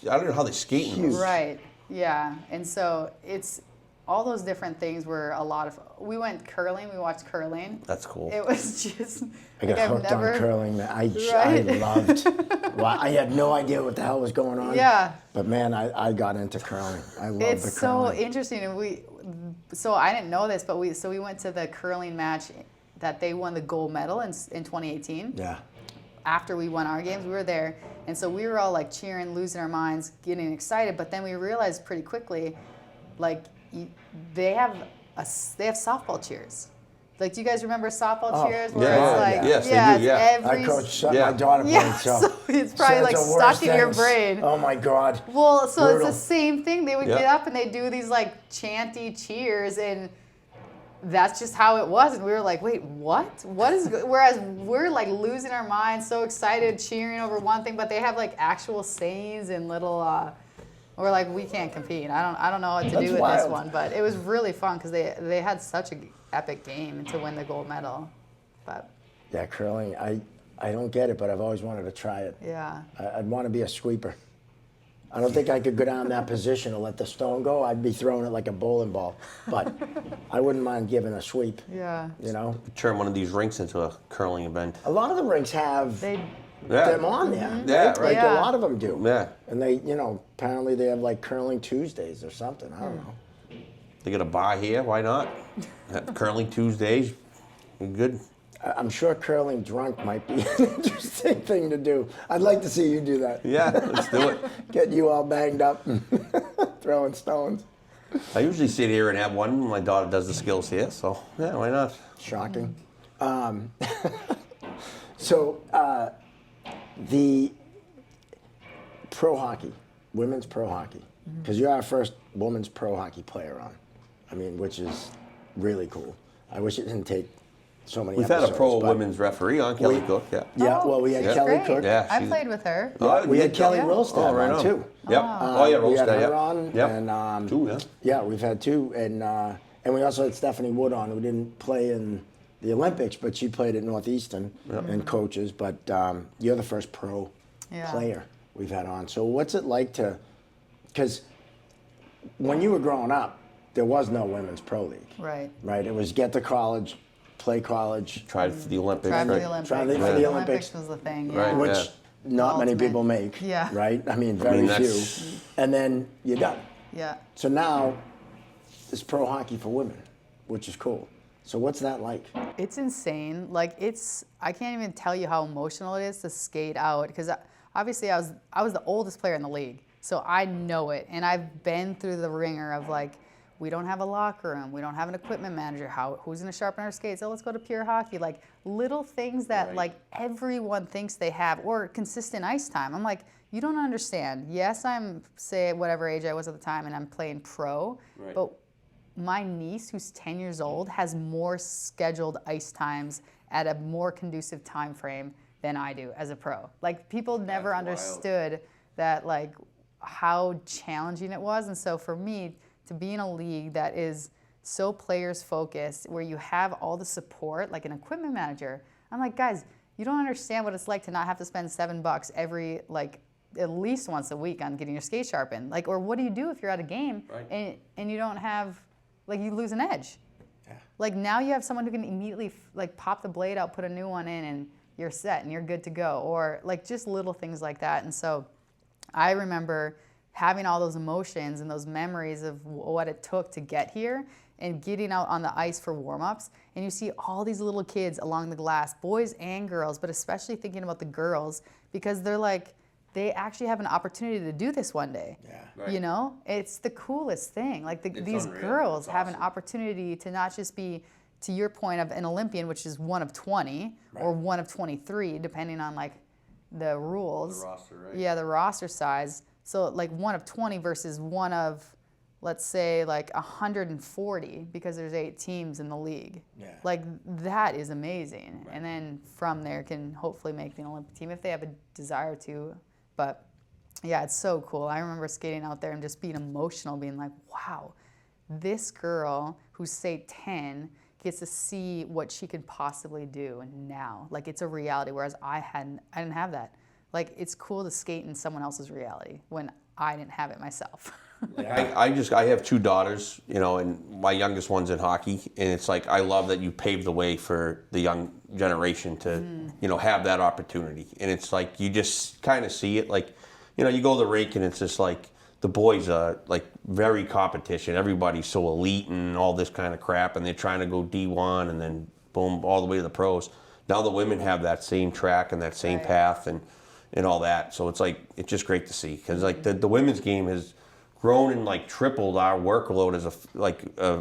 I don't know how they skate in those. right. Yeah, and so it's all those different things were a lot of. We went curling. We watched curling. That's cool. It was just. I got like, hooked on curling. I Right? loved. Well, I had no idea what the hell was going on. Yeah. But man, I got into curling. I love the It's so curling. interesting, and so I didn't know this, but we went to the curling match that they won the gold medal in 2018. Yeah. After we won our games, we were there, and so we were all like cheering, losing our minds, getting excited. But then we realized pretty quickly, like they have softball cheers. Like, do you guys remember softball cheers? Where yeah, it's like, yes, they do, yeah. I coached my Yeah. daughter played, Yeah, so so it's probably like the stuck worst in your things. brain. Oh my God. Well, so Brutal. it's the same thing. They would Yeah. get up and they do these like chanty cheers, and that's just how it was. And we were like, wait, what? What is? Whereas we're like losing our minds, so excited, cheering over one thing, but they have like actual sayings and little. We're like, we can't compete. I don't know what to That's do with wild. this one, but it was really fun because they had such an epic game to win the gold medal. But Yeah, curling. I don't get it, but I've always wanted to try it. yeah. I'd want to be a sweeper. I don't think I could go down that position and let the stone go. I'd be throwing it like a bowling ball. But I wouldn't mind giving a sweep. Yeah. You know, Turn one of these rinks into a curling event. a lot of the rinks have They them on there. Yeah, right? right. Like a lot of them do. Yeah. And they, apparently they have like curling Tuesdays or something. I don't know. They got a bar here. Why not? Curling Tuesdays. You're good. I'm sure curling drunk might be an interesting thing to do. I'd like to see you do that. Yeah, let's do it. Get you all banged up and throwing stones. I usually sit here and have one. My daughter does the skills here, so yeah, why not? Shocking. So the pro hockey, women's pro hockey, because you're our first women's pro hockey player on. I mean, which is really cool. I wish it didn't take so many We've had a episodes, pro but- women's referee on Kelly Cook. Yeah. Yeah, Oh, well, we had she's Kelly great. Cook. Yeah, I she's- played with her. We had Yeah. Kelly Yeah. Rolstad right on on. too. Yep. Oh yeah, We had Rolstad. her Yep. on, Yep. and Two. Yeah. yeah, we've had two, and we also had Stephanie Wood on, who didn't play in the Olympics, but she played at Northeastern and coaches. But you're the first pro player we've had on. So what's it like to? Because when you were growing up, there was no women's pro league. Right. Right. It was get to college, play college, Tried for the Olympics. Try for right? the Olympics. Try for the The Olympics. Olympics was the thing. Yeah. Right. which Yeah. not many Ultimate. people make. Yeah. Right. I mean, very that's- few. And then you're done. Yeah. So now it's pro hockey for women, which is cool. So what's that like? It's insane. Like I can't even tell you how emotional it is to skate out because obviously I was the oldest player in the league, so I know it, and I've been through the ringer of like, we don't have a locker room, we don't have an equipment manager. Who's gonna sharpen our skates? Oh, let's go to pure hockey. Like little things that like everyone thinks they have, or consistent ice time. I'm like, you don't understand. Yes, I'm say whatever age I was at the time, and I'm playing pro, but my niece, who's 10 years old, has more scheduled ice times at a more conducive time frame than I do as a pro. Like people never understood that, like how challenging it was. And so for me to be in a league that is so players focused, where you have all the support, like an equipment manager, I'm like, guys, you don't understand what it's like to not have to spend $7 every at least once a week on getting your skate sharpened. Like, or what do you do if you're at a game and you don't have, like, you lose an edge? Yeah. Like now you have someone who can immediately like pop the blade out, put a new one in, and you're set and you're good to go. Or like just little things like that. And so I remember having all those emotions and those memories of what it took to get here and getting out on the ice for warm-ups. And you see all these little kids along the glass, boys and girls, but especially thinking about the girls because they're like, they actually have an opportunity to do this one day. Yeah. Right. You know, it's the coolest thing. Like these unreal. girls It's have an awesome. opportunity to not just be, to your point, of an Olympian, which is one of 20 or one of 23, depending on like the rules. The roster, right? Yeah, the roster size. So like one of 20 versus one of, let's say, like 140 because there's 8 teams in the league. Yeah. Like that is amazing. And then from there can hopefully make the Olympic team if they have a desire to. But yeah, it's so cool. I remember skating out there and just being emotional, being like, wow, this girl who's say 10 gets to see what she could possibly do now. Like it's a reality, whereas I didn't have that. Like it's cool to skate in someone else's reality when I didn't have it myself. I have 2 daughters, you know, and my youngest one's in hockey, and it's like I love that you paved the way for the young generation to, you know, have that opportunity. And it's like you just kind of see it, like, you know, you go to the rink and it's just like the boys are like very competition. Everybody's so elite and all this kind of crap, and they're trying to go D1 and then boom, all the way to the pros. Now the women have that same track and that same path and all that. So it's like it's just great to see because like the women's game has grown and like tripled our workload as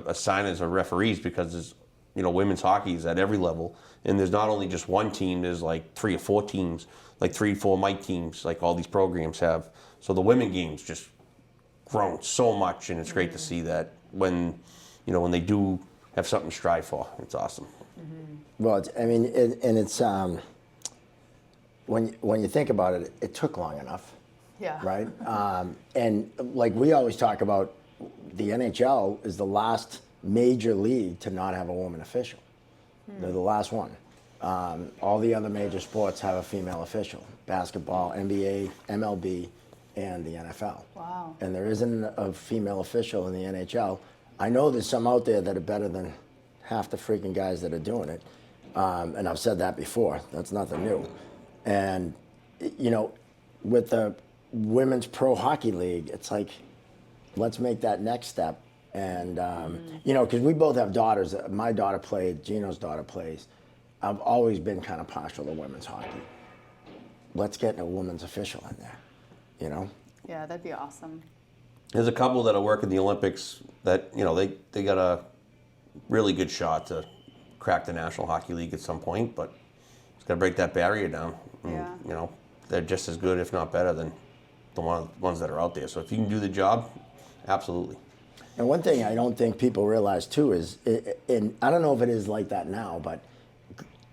a sign as a referees because there's, you know, women's hockey is at every level, and there's not only just one team, there's like 3 or 4 teams, like 3 or 4 Mike teams, like all these programs have. So the women game's just grown so much, and it's great to see that when, you know, when they do have something to strive for, it's awesome. Well, it's when you think about it, it took long enough. Yeah. Right? And like we always talk about, the NHL is the last major league to not have a woman official. They're the last one. All the other major sports have a female official. Basketball, NBA, MLB, and the NFL. Wow. And there isn't a female official in the NHL. I know there's some out there that are better than half the freaking guys that are doing it. And I've said that before. That's nothing new. And, you know, with the Women's Pro Hockey League, it's like, let's make that next step. And, you know, because we both have daughters. My daughter played, Gino's daughter plays. I've always been kind of partial to women's hockey. Let's get a women's official in there, you know? Yeah, that'd be awesome. There's a couple that are working the Olympics that, you know, they got a really good shot to crack the National Hockey League at some point, but it's got to break that barrier down. And, Yeah. you know, they're just as good, if not better, than the ones that are out there. So if you can do the job, absolutely. And one thing I don't think people realize too is, and I don't know if it is like that now, but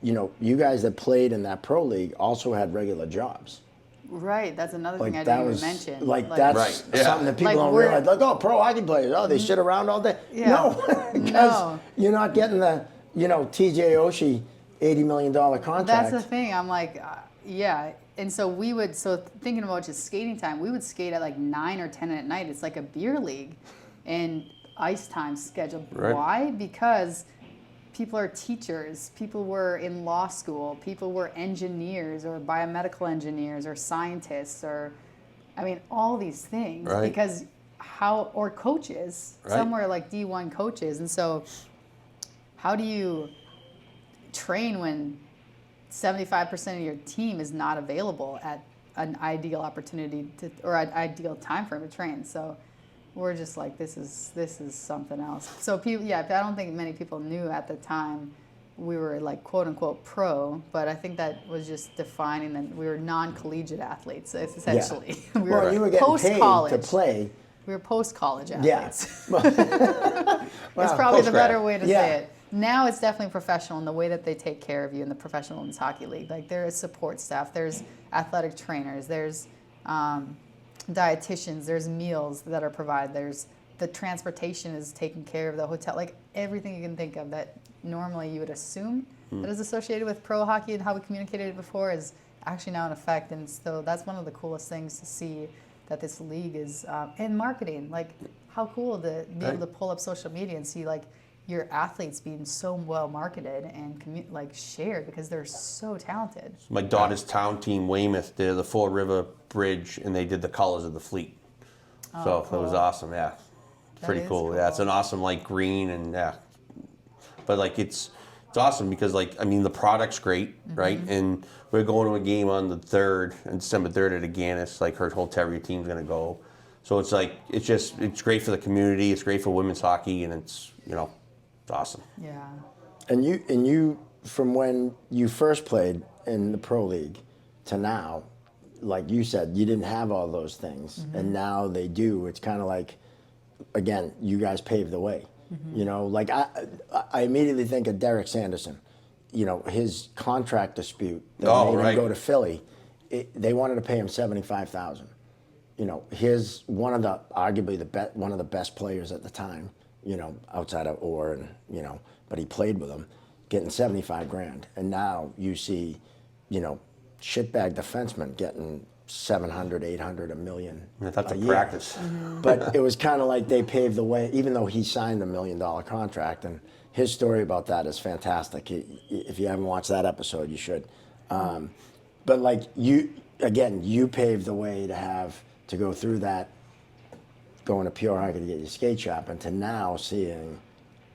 you guys that played in that pro league also had regular jobs. Right, that's another thing I that didn't was even mention. like that's Right, yeah. something that people Like, don't we're- realize. Like, oh, pro hockey players, they sit around all day. Yeah. No, because No. you're not getting the TJ Oshie $80 million contract. That's the thing. I'm like, yeah. And so thinking about just skating time, we would skate at like 9 or 10 at night. It's like a beer league, and ice time scheduled. Right. Why? Because people are teachers, people were in law school, people were engineers or biomedical engineers or scientists all these things. Right. Because or coaches, Right. some were like D1 coaches. And so how do you train when 75% of your team is not available at an ideal opportunity or an ideal time frame to train? So we're just like, this is something else. So people, I don't think many people knew at the time we were like quote unquote pro, but I think that was just defining that we were non-collegiate athletes essentially. Yeah. We Well, were you were getting paid post-college. to play. We were post-college Yeah. athletes. Well, It's probably the Post-grad. better way to Yeah. say it. Now it's definitely professional in the way that they take care of you in the Professional Women's Hockey League. Like there is support staff, there's athletic trainers, there's dietitians, there's meals that are provided, there's the transportation is taken care of, the hotel, like everything you can think of that normally you would assume that is associated with pro hockey and how we communicated it before is actually now in effect. And so that's one of the coolest things to see that this league is, and marketing, like how cool to be able to pull up social media and see like your athletes being so well marketed and shared because they're so talented. My daughter's town team, Weymouth, did the Ford River Bridge, and they did the colors of the fleet. So cool. it was awesome. Yeah, pretty is cool. Yeah, it's an awesome green and but it's awesome because the product's great, right? And we're going to a game on the 3rd, on December 3rd at Aganis. Like her whole Terrier team's gonna go. So it's great for the community. It's great for women's hockey, and it's awesome. Yeah. And you from when you first played in the pro league to now, like you said, you didn't have all those things, and now they do. It's kind of like, again, you guys paved the way. Like I immediately think of Derek Sanderson. His contract dispute that made him go to Philly. They wanted to pay him $75,000. Arguably one of the best players at the time. Outside of Orr and but he played with him, getting $75,000, and now you see, shitbag defensemen getting $700,000, $800,000, $1 million. That's a a year. practice. But it was kind of like they paved the way, even though he signed a $1 million contract, and his story about that is fantastic. If you haven't watched that episode, you should. But like you paved the way to go through that. Going to pure hockey to get your skate shop, and to now seeing,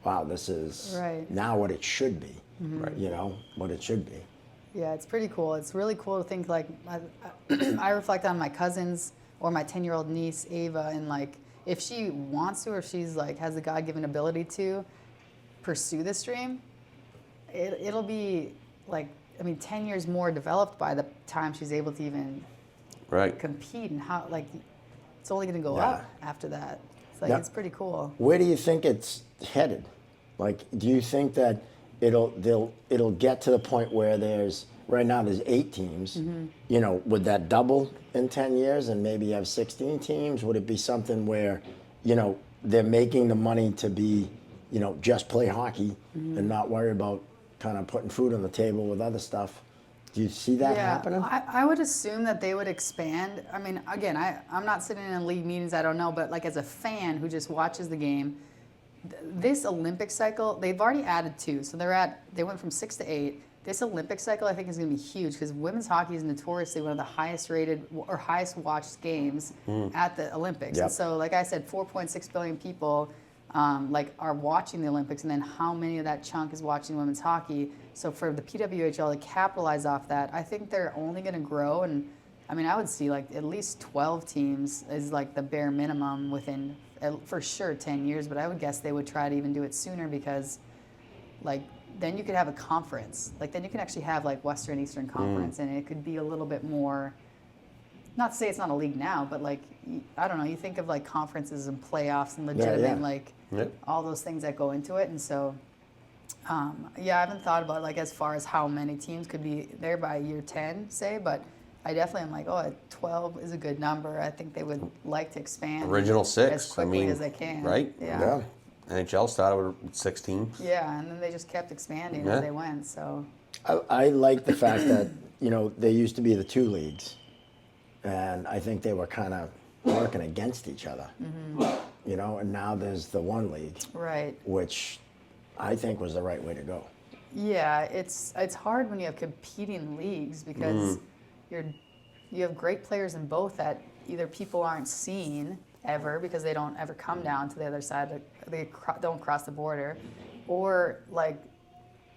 wow, this is now what it should be. Right. What it should be. Yeah, it's pretty cool. It's really cool to think I reflect on my cousins or my 10-year-old niece Ava, and if she wants to or if she's has the God-given ability to pursue this dream, it'll be 10 years more developed by the time she's able to even compete, and how it's only going to go up after that. It's it's pretty cool. Where do you think it's headed? Do you think that it'll get to the point where right now there's 8 teams? Would that double in 10 years and maybe you have 16 teams? Would it be something where, they're making the money to be, just play hockey and not worry about kind of putting food on the table with other stuff? Do you see that happening? I would assume that they would expand. I mean, again, I'm not sitting in league meetings, I don't know, but as a fan who just watches the game, this Olympic cycle, they've already added 2. So they went from 6 to 8. This Olympic cycle, I think, is going to be huge because women's hockey is notoriously one of the highest rated or highest watched games at the Olympics. Yep. And so, like I said, 4.6 billion people are watching the Olympics, and then how many of that chunk is watching women's hockey? So for the PWHL to capitalize off that, I think they're only going to grow. And I mean, I would see at least 12 teams is the bare minimum within, for sure, 10 years. But I would guess they would try to even do it sooner because, then you could have a conference. Then you can actually have Western Eastern Conference, and it could be a little bit more. Not to say it's not a league now, but I don't know. You think of conferences and playoffs and legitimate all those things that go into it, and so Yeah, I haven't thought about like as far as how many teams could be there by year 10, say, but I definitely am like, 12 is a good number. I think they would like to expand Original 6. as quickly as they can. Right? Yeah. NHL started with 6 teams. Yeah, and then they just kept expanding as they went. So I like the fact that, there used to be the 2 leagues, and I think they were kind of working against each other, and now there's the 1 league, right. which I think was the right way to go. Yeah, it's hard when you have competing leagues because you have great players in both that either people aren't seeing ever because they don't ever come down to the other side, they don't cross the border, or like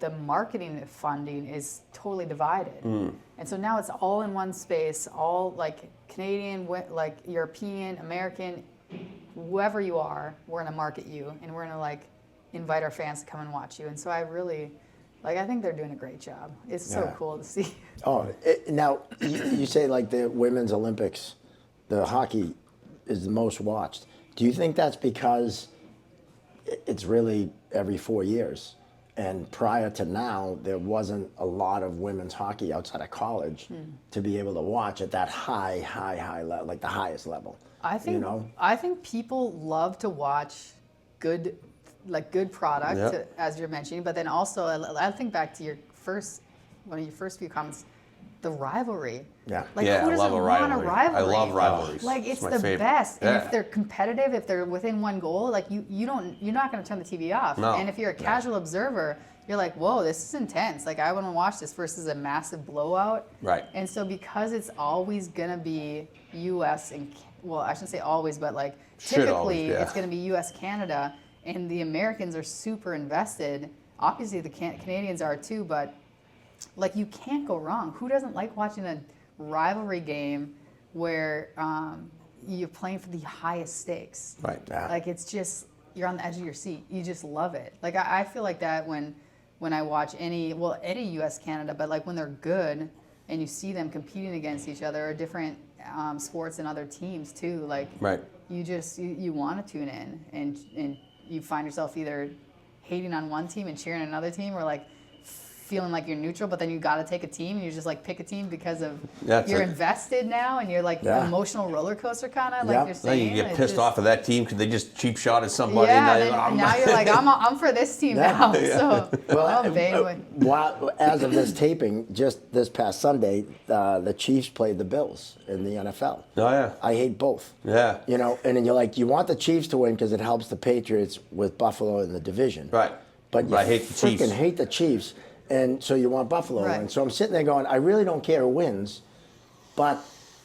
the marketing funding is totally divided. And so now it's all in one space, all like Canadian, like European, American, whoever you are, we're gonna market you and we're gonna like invite our fans to come and watch you. And so I really, I think they're doing a great job. It's so cool to see. Oh, now you say like the Women's Olympics, the hockey is the most watched. Do you think that's because it's really every 4 years? And prior to now, there wasn't a lot of women's hockey outside of college to be able to watch at that high level, like the highest level. I think people love to watch good product, as you're mentioning. But then also, I think back to one of your first few comments, the rivalry. Yeah. Who doesn't I love a want a rivalry. rivalry? I love rivalries. It's my the favorite. best. Yeah. And if they're competitive, if they're within one goal, you're not going to turn the TV off. No. And if you're a casual observer, you're like, whoa, this is intense. I want to watch this versus a massive blowout. Right. And so because it's always going to be U.S. and, I shouldn't say always, but typically it's going to be U.S. Canada, and the Americans are super invested. Obviously the Canadians are too, but you can't go wrong. Who doesn't like watching a rivalry game where you're playing for the highest stakes? Right. Yeah. It's just, you're on the edge of your seat. You just love it. I feel like that when I watch any U.S. Canada, but when they're good and you see them competing against each other or different sports and other teams too, right. you want to tune in and you find yourself either hating on one team and cheering on another team, or feeling like you're neutral, but then you got to take a team and you just pick a team because of you're invested now and you're emotional roller coaster kind of you're saying. Then you get pissed off of that team because they just cheap shot at somebody. Yeah, now you're like, I'm for this team now. So as of this taping, just this past Sunday, the Chiefs played the Bills in the NFL. Oh yeah. I hate both. Yeah. And then you're like, you want the Chiefs to win because it helps the Patriots with Buffalo in the division. Right. But you I hate the Chiefs. freaking hate the Chiefs. And so you want Buffalo. Right. And so I'm sitting there going, I really don't care who wins, but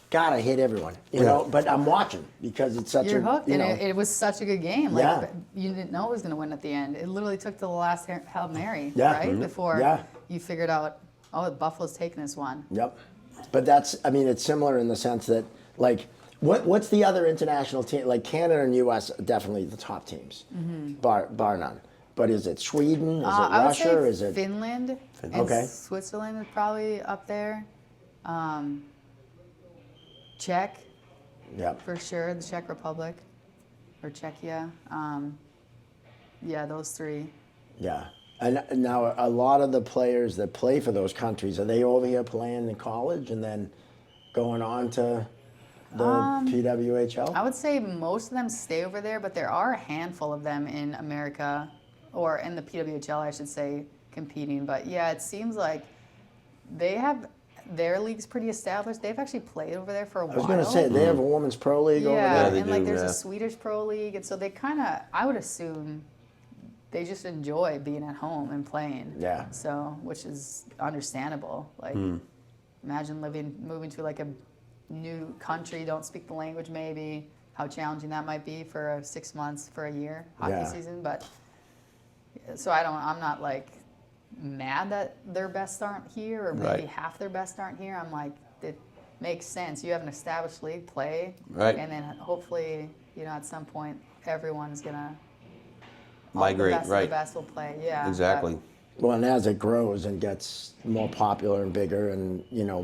God, I hate everyone. You know, but I'm watching because it's such you're a hooked, and it was such a good game. Yeah. You didn't know it was going to win at the end. It literally took to the last Hail Mary, Yeah. right? Mhm. Before you figured out, Buffalo's taking this one. Yep. But it's similar in the sense that, what's the other international team? Canada and U.S. are definitely the top teams, bar none. But is it Sweden? Is it Russia? I would say is it Finland? And Okay. Switzerland is probably up there. Czech, Yep. for sure. The Czech Republic or Czechia. Those 3. Yeah. And now a lot of the players that play for those countries, are they over here playing in college and then going on to the PWHL? I would say most of them stay over there, but there are a handful of them in America, or in the PWHL, I should say, competing. But yeah, it seems like they have their league's pretty established. They've actually played over there for a while. I was going to say, they have a women's pro league over Yeah, there. and there's a Swedish pro league, and so they I would assume they just enjoy being at home and playing. Yeah. So, which is understandable. Imagine moving to a new country, don't speak the language maybe, how challenging that might be for 6 months, for a year hockey season. But so I'm not mad that their best aren't here, or maybe half their best aren't here. I'm like, it makes sense. You have an established league, play, and then hopefully, at some point, everyone's gonna migrate. The best will play. Yeah, exactly. Well, and as it grows and gets more popular and bigger and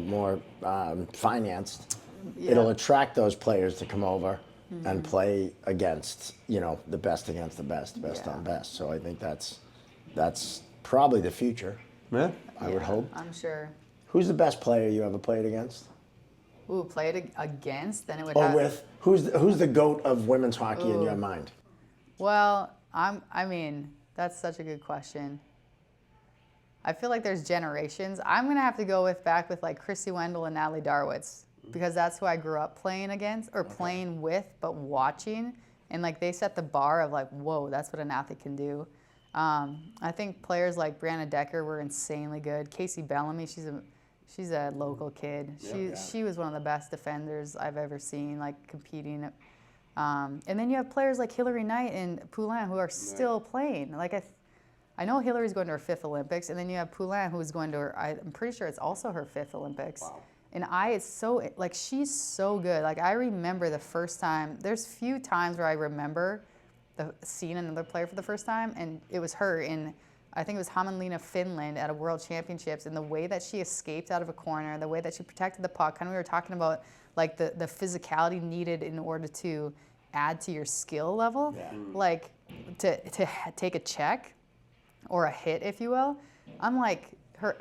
more financed, it'll attract those players to come over and play against the best against the best on best. So I think that's probably the future. Yeah. I would hope. I'm sure. Who's the best player you ever played against? Ooh, played against? Then it would Or have... with? Who's the GOAT of women's hockey in your mind? Well, I mean, that's such a good question. I feel like there's generations. I'm going to have to go back with like Chrissy Wendell and Natalie Darwitz because that's who I grew up playing against or playing with, but watching. And like they set the bar of like, whoa, that's what an athlete can do. I think players like Brianna Decker were insanely good. Casey Bellamy, she's a local kid. She was one of the best defenders I've ever seen, like competing. And then you have players like Hillary Knight and Poulin who are still playing. Like I know Hillary's going to her 5th Olympics, and then you have Poulin who's going to her. I'm pretty sure it's also her 5th Olympics. Wow. And it's so like she's so good. Like I remember the first time. There's few times where I remember seeing another player for the first time, and it was her in, I think it was Hämeenlinna, Finland at a World Championships, and the way that she escaped out of a corner, the way that she protected the puck, kind of we were talking about like the physicality needed in order to add to your skill level, like to take a check or a hit, if you will. I'm like, her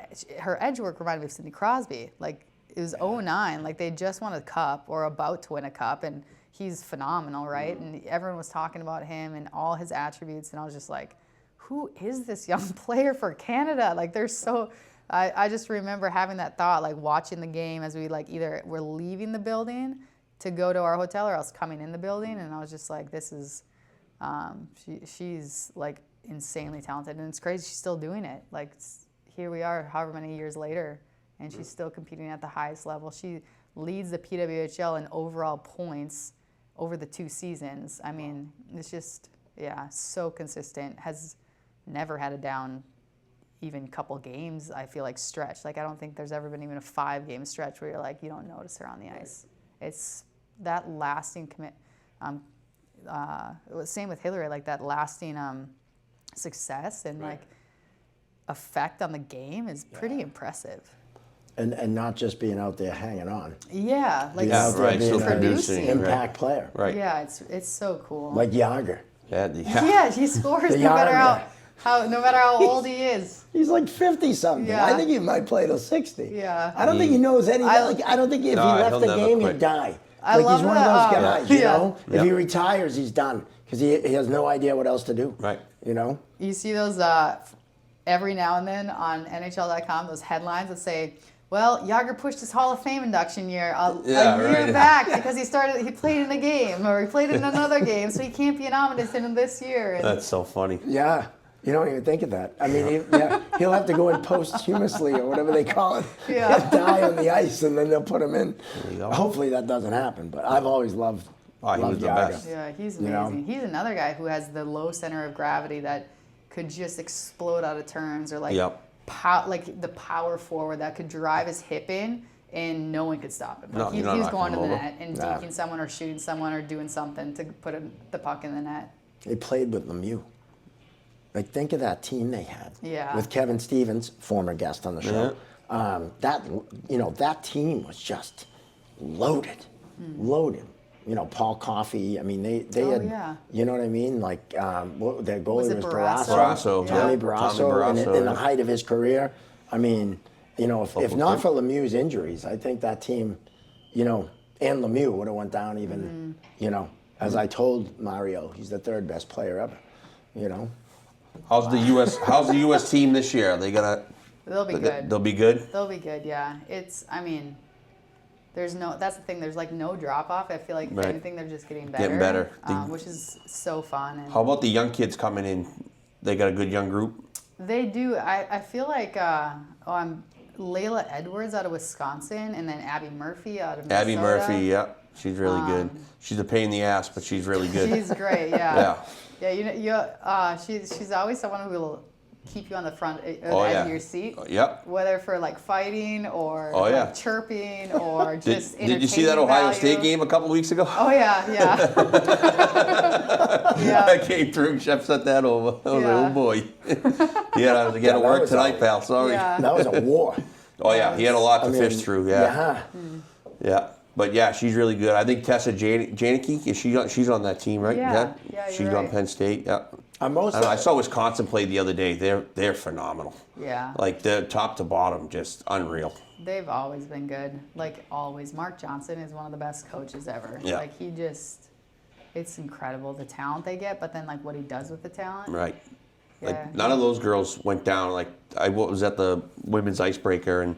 edge work reminded me of Sidney Crosby. Like it was 09, like they just won a cup or about to win a cup, and he's phenomenal, right? And everyone was talking about him and all his attributes, and I was just like, who is this young player for Canada? Like they're so, I just remember having that thought, like watching the game as we like either were leaving the building to go to our hotel or else coming in the building, and I was just like, this is, she's like insanely talented, and it's crazy she's still doing it. Like here we are however many years later, and she's still competing at the highest level. She leads the PWHL in overall points over the 2 seasons. I mean, it's just, so consistent. Has never had a down even couple games, I feel like, stretch. Like, I don't think there's ever been even a 5-game stretch where you're like, you don't notice her on the ice. It's that lasting commit. It was same with Hillary, like that lasting success and like effect on the game is pretty impressive. And not just being out there hanging on. Yeah, like Being out there being so an producing, impact player. Right. Yeah, it's so cool. Like Yager. Yeah, he scores The no matter Yager. no matter how old he is. He's like 50-something. Yeah. I think he might play till 60. Yeah. I don't think he knows anything. I don't think if he left he'll the never game, quit. he'd die. I Like love he's one of that. those guys, you Yeah. know? If he retires, he's done. Because he has no idea what else to do. Right. You know? You see those every now and then on NHL.com, those headlines that say, well, Yager pushed his Hall of Fame induction year a year back because he played in a game or he played in another game, so he can't be nominated in this year. And That's so funny. Yeah. You don't even think of that. I mean, he'll have to go in posthumously or whatever they call it. Yeah. He'll die on the ice and then they'll put him in. There you go. Hopefully that doesn't happen, but I've always loved He was the Yager. best. yeah, he's You know? amazing. He's another guy who has the low center of gravity that could just explode out of turns or like like the power forward that could drive his hip in and no one could stop him. No, Like you're not he was knocking going to him the over. net and dinking someone or shooting someone or doing something to put the puck in the net. They played with Lemieux. Like, think of that team they had. Yeah. With Kevin Stevens, former guest on the show. That team was just loaded. Loaded. You know, Paul Coffey. I mean, they had, you know what I mean? Like, their goalie was Barrasso? Barrasso. Tommy Yeah. Barrasso. Tommy Barrasso, in the height of his career. I mean, you know, if not for Lemieux's injuries, I think that team, you know, and Lemieux would have went down even, you know, as I told Mario, he's the 3rd best player ever, you know. How's the U.S. team this year? They'll be good. They'll be good? They'll be good, yeah. That's the thing, there's like no drop off. I feel like if anything, they're just getting better. Getting better. Which is so fun. And How about the young kids coming in? They got a good young group? they do. I feel like Layla Edwards out of Wisconsin and then Abby Murphy out of Minnesota. Abby Murphy, yeah. She's really good. She's a pain in the ass, but she's really good. She's great, yeah. She's always someone who will keep you on the front edge of your seat. Yep. Whether for like fighting or like chirping or just Did you see that Ohio value. State game a couple weeks ago? Oh yeah. I came through, Chef set that over. I was like, oh boy. I got to work tonight, pal. Sorry. Yeah. That was a war. Oh yeah, he had a lot to fish through. Yeah. But yeah, she's really good. I think Tessa Janicki, she's on that team, right? Yeah, She's you're on right. Penn State. Yeah. I don't know, I saw Wisconsin play the other day. They're phenomenal. Yeah. Like they're top to bottom, just unreal. They've always been good. Like always. Mark Johnson is one of the best coaches ever. Yeah. Like it's incredible the talent they get, but then like what he does with the talent. Right. Yeah. Like none of those girls went down. Like I was at the women's icebreaker, and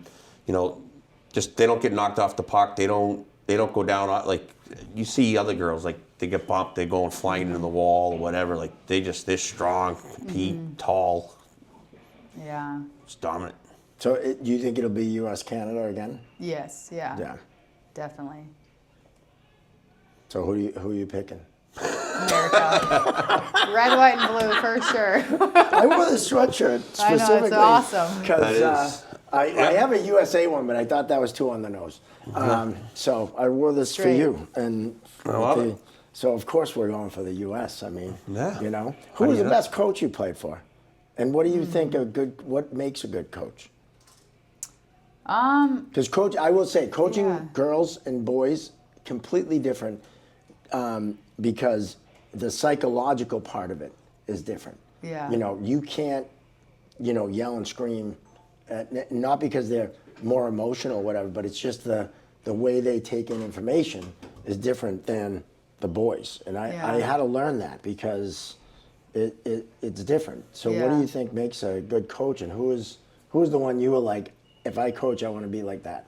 just they don't get knocked off the puck. They don't go down. Like you see other girls, like they get bumped, they're going flying into the wall or whatever. Like they're strong, compete, tall. Yeah. It's dominant. So do you think it'll be U.S. Canada again? Yes. Yeah. Yeah. Definitely. So who are you picking? America. Red, white, and blue for sure. I wore the sweatshirt I specifically. know, it's awesome. Because I have a USA one, but I thought that was too on the nose. So I wore this for Straight. you. And I love it. So of course we're going for the U.S. I mean, Yeah. Who was the best coach you played for? And what do you think what makes a good coach? Because I will say, coaching girls and boys, completely different. Because the psychological part of it is different. Yeah. You can't, yell and scream, not because they're more emotional or whatever, but it's just the way they take in information is different than the boys. And I had to learn that because it's different. So what do you think makes a good coach, and who is the one you were like, if I coach, I want to be like that?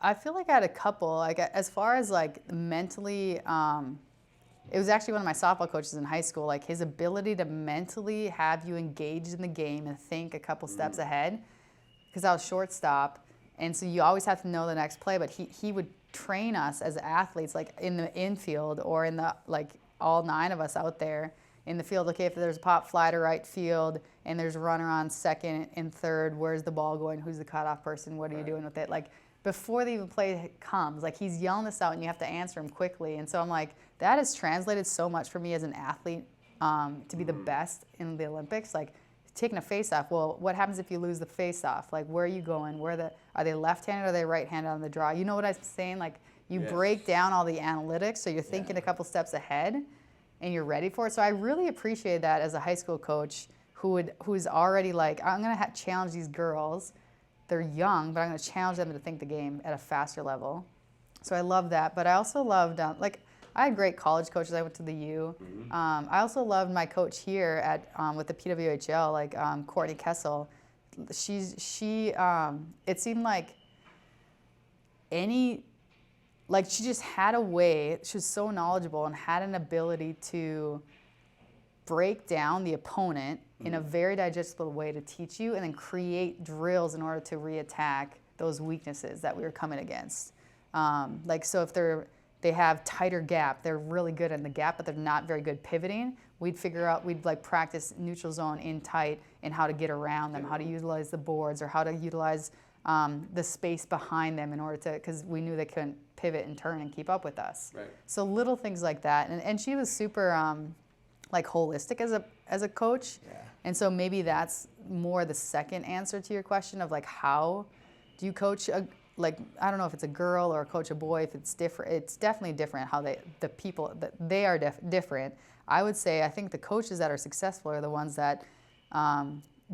I feel like I had a couple. Like as far as like mentally, it was actually one of my softball coaches in high school. Like his ability to mentally have you engaged in the game and think a couple steps ahead. Because I was shortstop, and so you always have to know the next play. But he would train us as athletes, like in the infield or in the like all 9 of us out there in the field. Okay, if there's a pop fly to right field and there's a runner on second and third, where's the ball going? Who's the cutoff person? What are you doing with it? Like before the even play comes, like he's yelling this out and you have to answer him quickly. And so I'm like, that has translated so much for me as an athlete to be the best in the Olympics. Like taking a face-off. Well, what happens if you lose the face-off? Like where are you going? Are they left-handed or are they right-handed on the draw? You know what I'm saying? Like you break down all the analytics so you're thinking a couple steps ahead and you're ready for it. So I really appreciated that as a high school coach who's already like, I'm going to challenge these girls. They're young, but I'm going to challenge them to think the game at a faster level. So I love that. But I also loved, I had great college coaches. I went to the U. I also loved my coach here with the PWHL, Courtney Kessel. She it seemed like she just had a way. She was so knowledgeable and had an ability to break down the opponent in a very digestible way to teach you and then create drills in order to reattack those weaknesses that we were coming against. So if they have tighter gap, they're really good in the gap, but they're not very good pivoting. We'd practice neutral zone in tight and how to get around them, how to utilize the boards or how to utilize the space behind them in order to, because we knew they couldn't pivot and turn and keep up with us. Right. So little things like that. And she was super holistic as a coach. Yeah. And so maybe that's more the second answer to your question of how do you coach I don't know if it's a girl or coach a boy, if it's different. It's definitely different how they are different. I would say I think the coaches that are successful are the ones that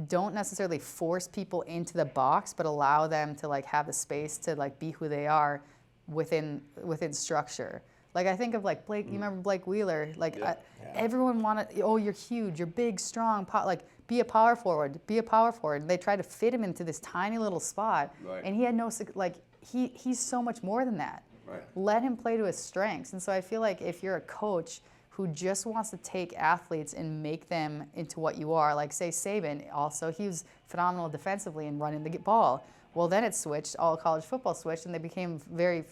don't necessarily force people into the box, but allow them to have the space to be who they are within structure. I think of Blake. You remember Blake Wheeler? Everyone wanted. Oh, you're huge. You're big, strong. Be a power forward. Be a power forward. And they tried to fit him into this tiny little spot, and he had no. He's so much more than that. Right. Let him play to his strengths. And so I feel like if you're a coach who just wants to take athletes and make them into what you are, say Saban. Also, he was phenomenal defensively and running the ball. Well, then it switched. All college football switched, and they became very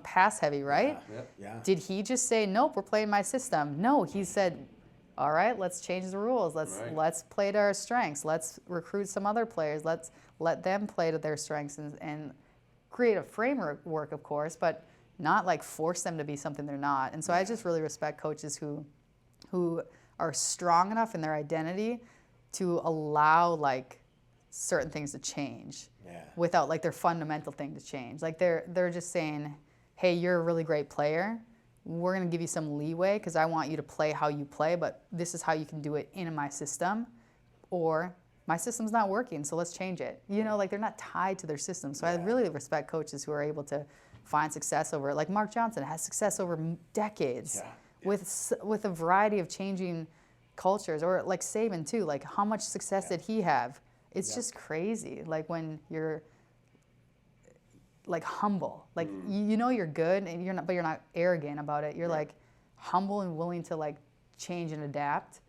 pass heavy, right? Yeah. Did he just say, nope, we're playing my system? No, he said, all right, let's change the rules. Let's play to our strengths. Let's recruit some other players. Let's let them play to their strengths and create a framework, of course, but not force them to be something they're not. And so I just really respect coaches who are strong enough in their identity to allow certain things to change. Yeah. Without their fundamental thing to change. They're just saying, hey, you're a really great player, we're going to give you some leeway because I want you to play how you play, but this is how you can do it in my system, or my system's not working, so let's change it. You know, like they're not tied to their system. So I really respect coaches who are able to find success over, like Mark Johnson has success over decades with a variety of changing cultures, or like Saban too. Like how much success did he have? It's just crazy. Like when you're like humble, like you know you're good, and you're not, but you're not arrogant about it. You're like humble and willing to like change and adapt,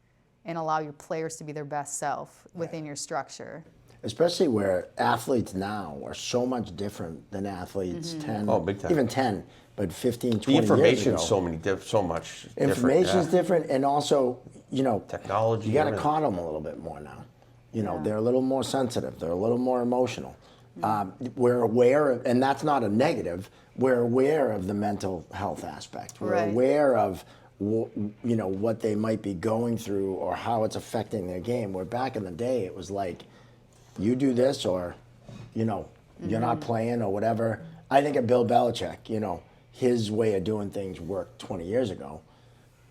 and allow your players to be their best self within your structure. Especially where athletes now are so much different than athletes 10, big time. even 10, but 15, 20 The years ago. information's so much different. Information's different, and also, you know, Technology, you got to everything. coddle them a little bit more now. You know, they're a little more sensitive. They're a little more emotional. We're aware of, and that's not a negative, we're aware of the mental health aspect. We're aware of, you know, what they might be going through or how it's affecting their game. Where back in the day, it was like, you do this or, you know, you're not playing or whatever. I think of Bill Belichick, you know, his way of doing things worked 20 years ago,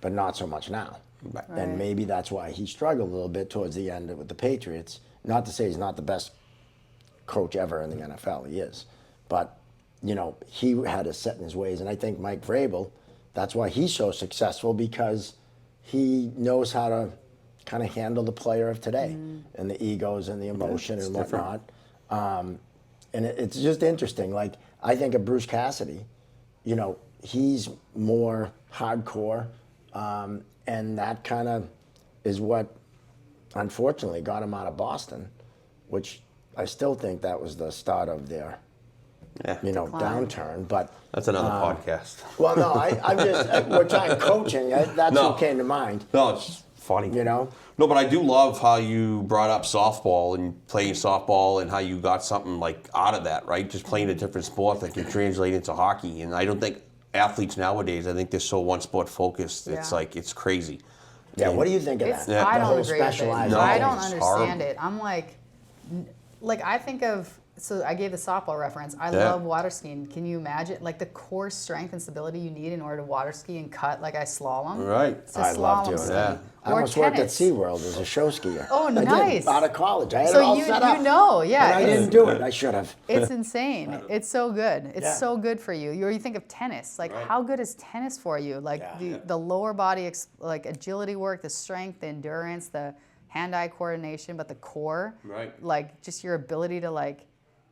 but not so much now. Right. And maybe that's why he struggled a little bit towards the end with the Patriots. Not to say he's not the best coach ever in the NFL, he is. But, you know, he had to set in his ways. And I think Mike Vrabel, that's why he's so successful, because he knows how to kind of handle the player of today and the egos and the emotion and whatnot. And it's just interesting. Like, I think of Bruce Cassidy, you know, he's more hardcore. And that kind of is what, unfortunately, got him out of Boston, which I still think that was the start of their, you know, downturn. But That's another podcast. well, no, I'm just, we're talking coaching. That's what came to mind. No, it's funny. You know? No, but I do love how you brought up softball and playing softball, and how you got something like out of that, right? Just playing a different sport that can translate into hockey. And I don't think athletes nowadays, I think they're so one sport focused. It's like, it's crazy. Yeah, what do you think of that? I The don't whole agree with it. specialized I things. don't It's understand horrible. it. I'm like I think of, so I gave the softball reference. I love water skiing. Can you imagine like the core strength and stability you need in order to water ski and cut like I slalom? Right. It's a I love slalom doing ski. that. I Or almost worked at tennis. SeaWorld as a show skier. Oh, I nice. did, out of college. I had it So all you set up. know, yeah. And I it's- didn't do it. I should have. It's insane. It's so good. It's Yeah. so good for you. You think of tennis. Like, how good is tennis for you? Like the lower body, like agility work, the strength, the endurance, the hand-eye coordination, but the core. Right. Like just your ability to like,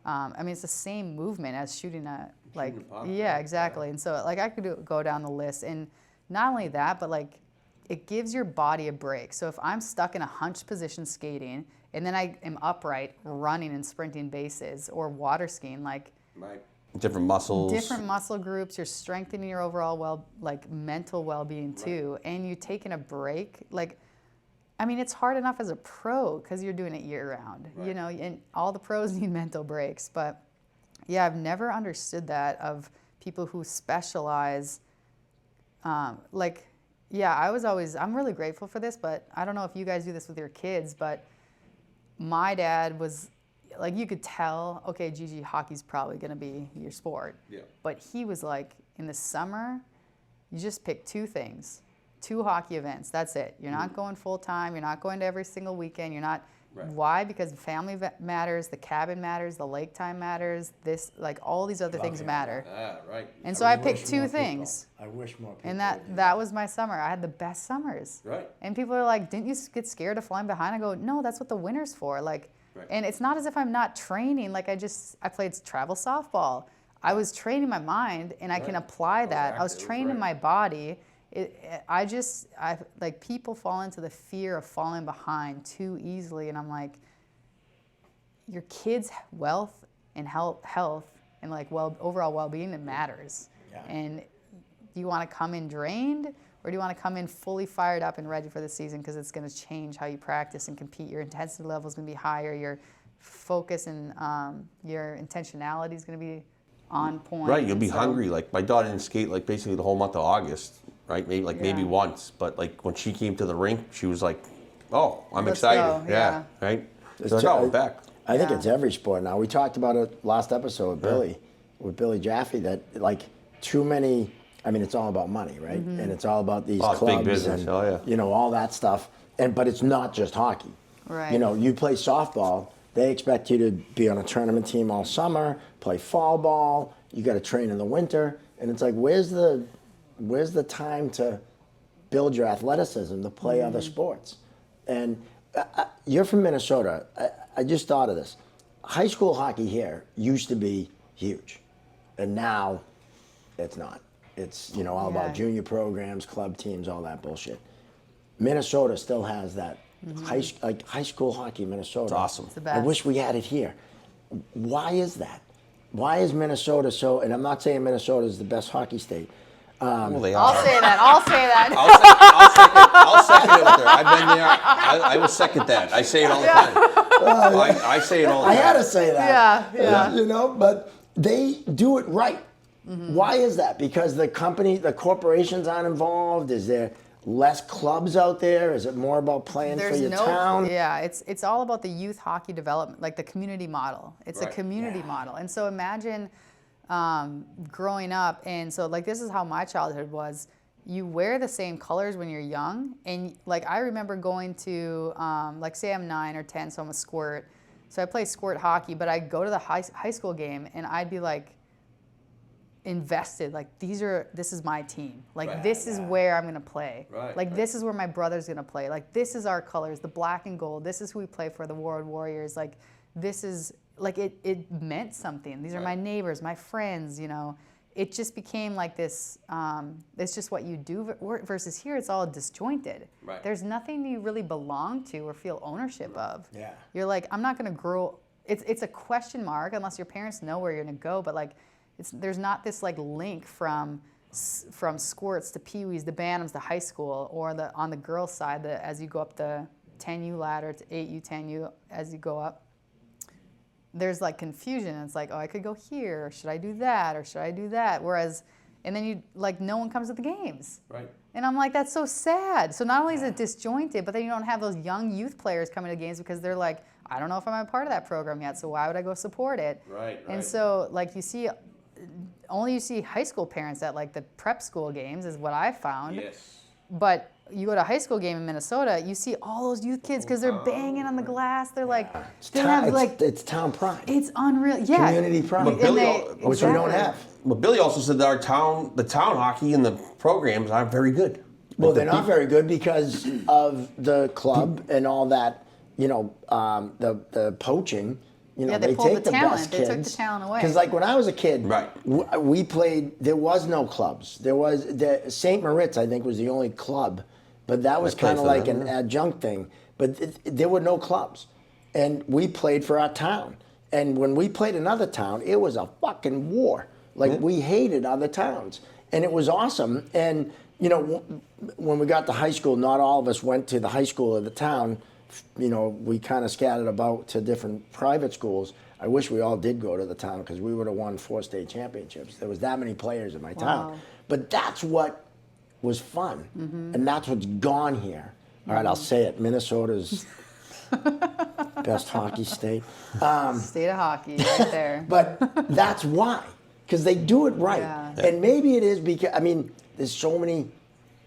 I mean, it's the same movement as shooting a like. a puck, Yeah, exactly. And so like I could go down the list, and not only that, but like it gives your body a break. So if I'm stuck in a hunched position skating, and then I am upright running and sprinting bases or water skiing, like Right. Different muscles. different muscle groups, you're strengthening your overall mental well-being too, and you're taking a break. Like, I mean, it's hard enough as a pro because you're doing it year-round, you know, and all the pros need mental breaks. But yeah, I've never understood that of people who specialize, like. Yeah, I'm really grateful for this, but I don't know if you guys do this with your kids, but my dad was, like, you could tell, okay, Gigi, hockey's probably going to be your sport. Yeah. But he was like, in the summer, you just pick 2 things, 2 hockey events, that's it. You're not going full time, you're not going to every single weekend, you're not, why? Because family matters, the cabin matters, the lake time matters, this, like, all these other things matter. Right. And so I picked 2 things. I wish more people. And that was my summer. I had the best summers. Right. And people are like, didn't you get scared of flying behind? I go, no, that's what the winter's for. Like, and it's not as if I'm not training. Like I played travel softball. I was training my mind, and I can apply that. I was training my body. I like, people fall into the fear of falling behind too easily. And I'm like, your kids' wealth and health and like overall well-being, it matters. Yeah. And do you want to come in drained, or do you want to come in fully fired up and ready for the season, because it's going to change how you practice and compete. Your intensity level is going to be higher. Your focus and your intentionality is going to be on point. Right, you'll And be so- hungry. Like, my daughter didn't skate like basically the whole month of August, right? Maybe once, but like when she came to the rink, she was like, "Oh, I'm Let's excited." go, yeah. Right. It's So like, ju- "Oh, we're back." I think Yeah. it's every sport now. We talked about it last episode with Billy Jaffe, that like too many I mean, it's all about money, right? And it's all about these Oh, it's clubs big business. and Oh, yeah. you know, all that stuff. But it's not just hockey. Right. You know, you play softball, they expect you to be on a tournament team all summer, play fall ball, you got to train in the winter, and it's like, where's the time to build your athleticism to play other sports? And you're from Minnesota. I just thought of this. High school hockey here used to be huge, and now it's not. It's, you know, all about junior programs, club teams, all that bullshit. Minnesota still has that high school hockey in Minnesota. It's awesome. It's the I best. wish we had it here. Why is that? Why is Minnesota so, and I'm not saying Minnesota is the best hockey state. Well, they I'll are. say that. I'll say that. I'll second it with her. I've been there. I will second that. I say it all the time. I say it all the I time. had to say that. Yeah. You know, but they do it right. Why is that? Because the corporations aren't involved? Is there less clubs out there? Is it more about playing for your town? Yeah, it's all about the youth hockey development, like the community model. It's a community model. And so imagine growing up, and so like this is how my childhood was. You wear the same colors when you're young, and like I remember going to like say I'm 9 or 10, so I'm a squirt. So I play squirt hockey, but I'd go to the high school game and I'd be like invested, like this is my team, like this is where I'm gonna play, like this is where my brother's gonna play, like this is our colors, the black and gold, this is who we play for, the Warroad Warriors, like this is like it meant something. These are my neighbors, my friends, you know. It just became like this, it's just what you do versus here it's all disjointed. There's nothing you really belong to or feel ownership of. You're like, I'm not gonna grow, it's a question mark unless your parents know where you're gonna go, but like there's not this like link from squirts to peewees to bantams to high school, or on the girls side, as you go up the 10U ladder to 8U, 10U, as you go up, there's like confusion. It's like, oh, I could go here, or should I do that, or should I do that? Whereas, and then you like no one comes to the games. And I'm like, that's so sad. So not only is it disjointed, but then you don't have those young youth players coming to games because they're like, I don't know if I'm a part of that program yet, so why would I go support it? And so like you see high school parents at like the prep school games is what I found. But you go to a high school game in Minnesota, you see all those youth kids because they're banging on the glass. They're like, It's town pride. It's unreal. Community pride. But Billy, which we don't have. But Billy also said that the town hockey and the programs aren't very good. Well, they're not very good because of the club and all that, you know, the poaching. You know, they they pulled take the the talent. best They kids. took the talent away. Because like when I was a kid, Right. we played, there was no clubs. There was, St. Moritz, I think, was the only club. But that was kind of like an adjunct thing. But there were no clubs. And we played for our town. And when we played another town, it was a fucking war. Like we hated other towns. And it was awesome. And, you know, when we got to high school, not all of us went to the high school of the town. You know, we kind of scattered about to different private schools. I wish we all did go to the town because we would have won 4 state championships. There was that many players in my town. But that's what was fun. And that's what's gone here. All right, I'll say it. Minnesota's best hockey state. State of hockey right there. But that's why. Because they do it right. And maybe it is because, I mean, there's so many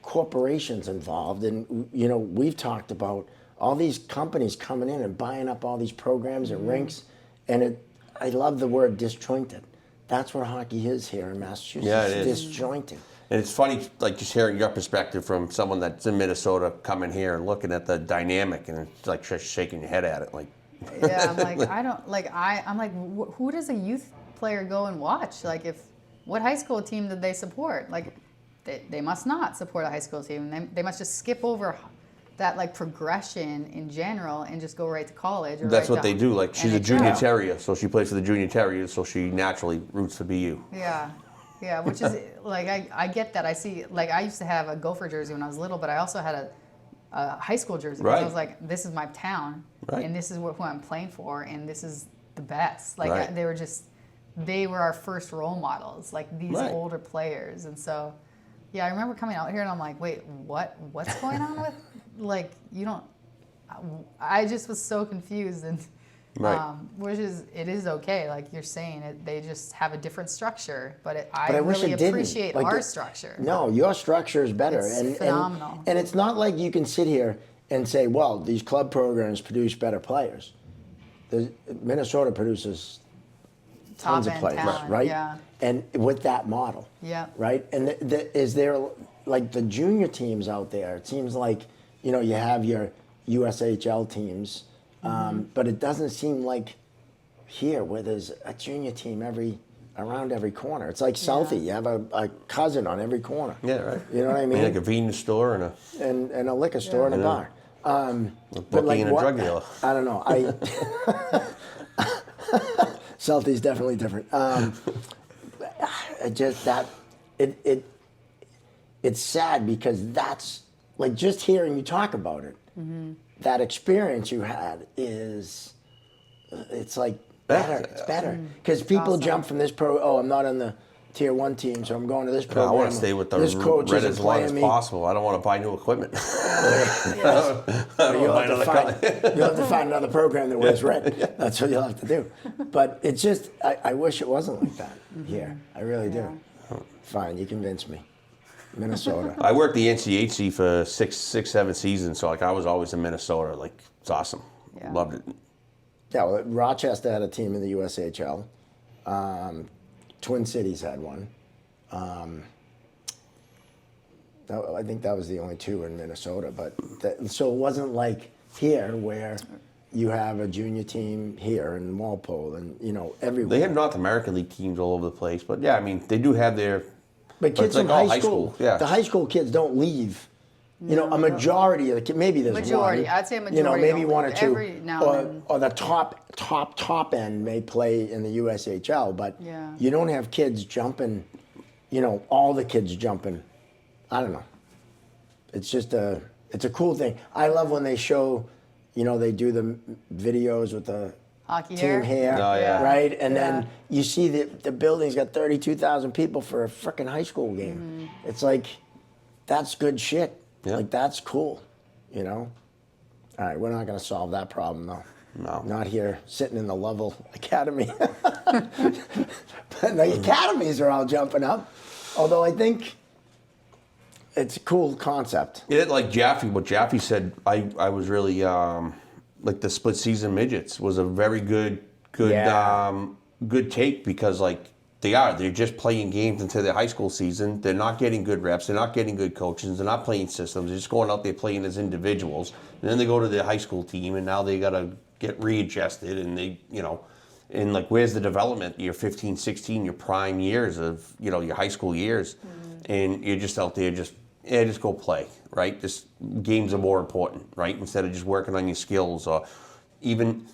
corporations involved. And, you know, we've talked about all these companies coming in and buying up all these programs and rinks. And I love the word disjointed. That's what hockey is here in Massachusetts. Yeah, it is. Disjointed. And it's funny, like just hearing your perspective from someone that's in Minnesota coming here and looking at the dynamic and it's like just shaking your head at it. Like, yeah, I'm like, I'm like, who does a youth player go and watch? Like, what high school team did they support? Like, they must not support a high school team. They must just skip over that like progression in general and just go right to college. Or that's right what to they do. Like she's a NHL. junior terrier, so she plays for the junior terriers, so she naturally roots for BU. Yeah, which is like I get that. I see, like I used to have a Gopher jersey when I was little, but I also had a high school jersey. Because I was like, this is my town, and this is who I'm playing for, and this is the best. Like they were our first role models, like these older players, and so yeah, I remember coming out here and I'm like, wait, what's going on with, like, you don't, I just was so confused, and Right. Which it is okay, like you're saying. They just have a different structure, but I wish really it didn't. appreciate Like our the- structure. No, your structure is better. It's phenomenal. And it's not like you can sit here and say, well, these club programs produce better players. Minnesota produces tons of Top-end players, talent, right? yeah. And with that model, Yeah. right? And is there, like the junior teams out there, it seems like, you have your USHL teams, but it doesn't seem like here where there's a junior team around every corner. It's like Southie. You have a cousin on every corner. Yeah, right. You know what I mean? Like a convenience store And a liquor store and a bar. a bookie and a drug dealer. I don't know. Southie's definitely different. It's sad because that's like just hearing you talk about it. That experience you had it's like better. It's better because people jump from this I'm not on the tier 1 team, so I'm going to this program. I want to stay with the this coach red isn't as long as playing me. possible. I don't want to buy new equipment. You'll have to find another program that wears red. That's what you'll have to do. But it's just, I wish it wasn't like that here. I really do. Fine, you convinced me. Minnesota. I worked the NCHC for six, 7 seasons, so like I was always in Minnesota. Like it's awesome. Yeah. Loved it. Yeah, well, Rochester had a team in the USHL. Twin Cities had one. I think that was the only 2 in Minnesota. But so it wasn't like here where you have a junior team here in Walpole and everywhere. They have North American League teams all over the place, but yeah, I mean they do have their. But kids it's like from all high school, yeah. the high school kids don't leave. A majority of the kids, maybe there's Majority. one. I'd say a majority maybe don't one or leave. two. Every now and then. Or the top end may play in the USHL, but Yeah. you don't have kids jumping, all the kids jumping. I don't know. It's just it's a cool thing. I love when they show, they do the videos with the Hockey team hair, Oh, yeah. right? And then you see the building's got 32,000 people for a freaking high school game. It's like, that's good shit. Yeah. Like, that's cool, All right, we're not going to solve that problem, though. No. Not here, sitting in the Lovell Academy. But the academies are all jumping up. Although I think it's a cool concept. Like Jaffe, what Jaffe said, I was really like the split season midgets was a very good good take because like they're just playing games into their high school season. They're not getting good reps. They're not getting good coaches. They're not playing systems. They're just going out there playing as individuals. And then they go to their high school team, and now they got to get readjusted. And and like where's the development? Your 15, 16, your prime years of your high school years, and you're just out there just go play, right? Just games are more important, right? Instead of just working on your skills or even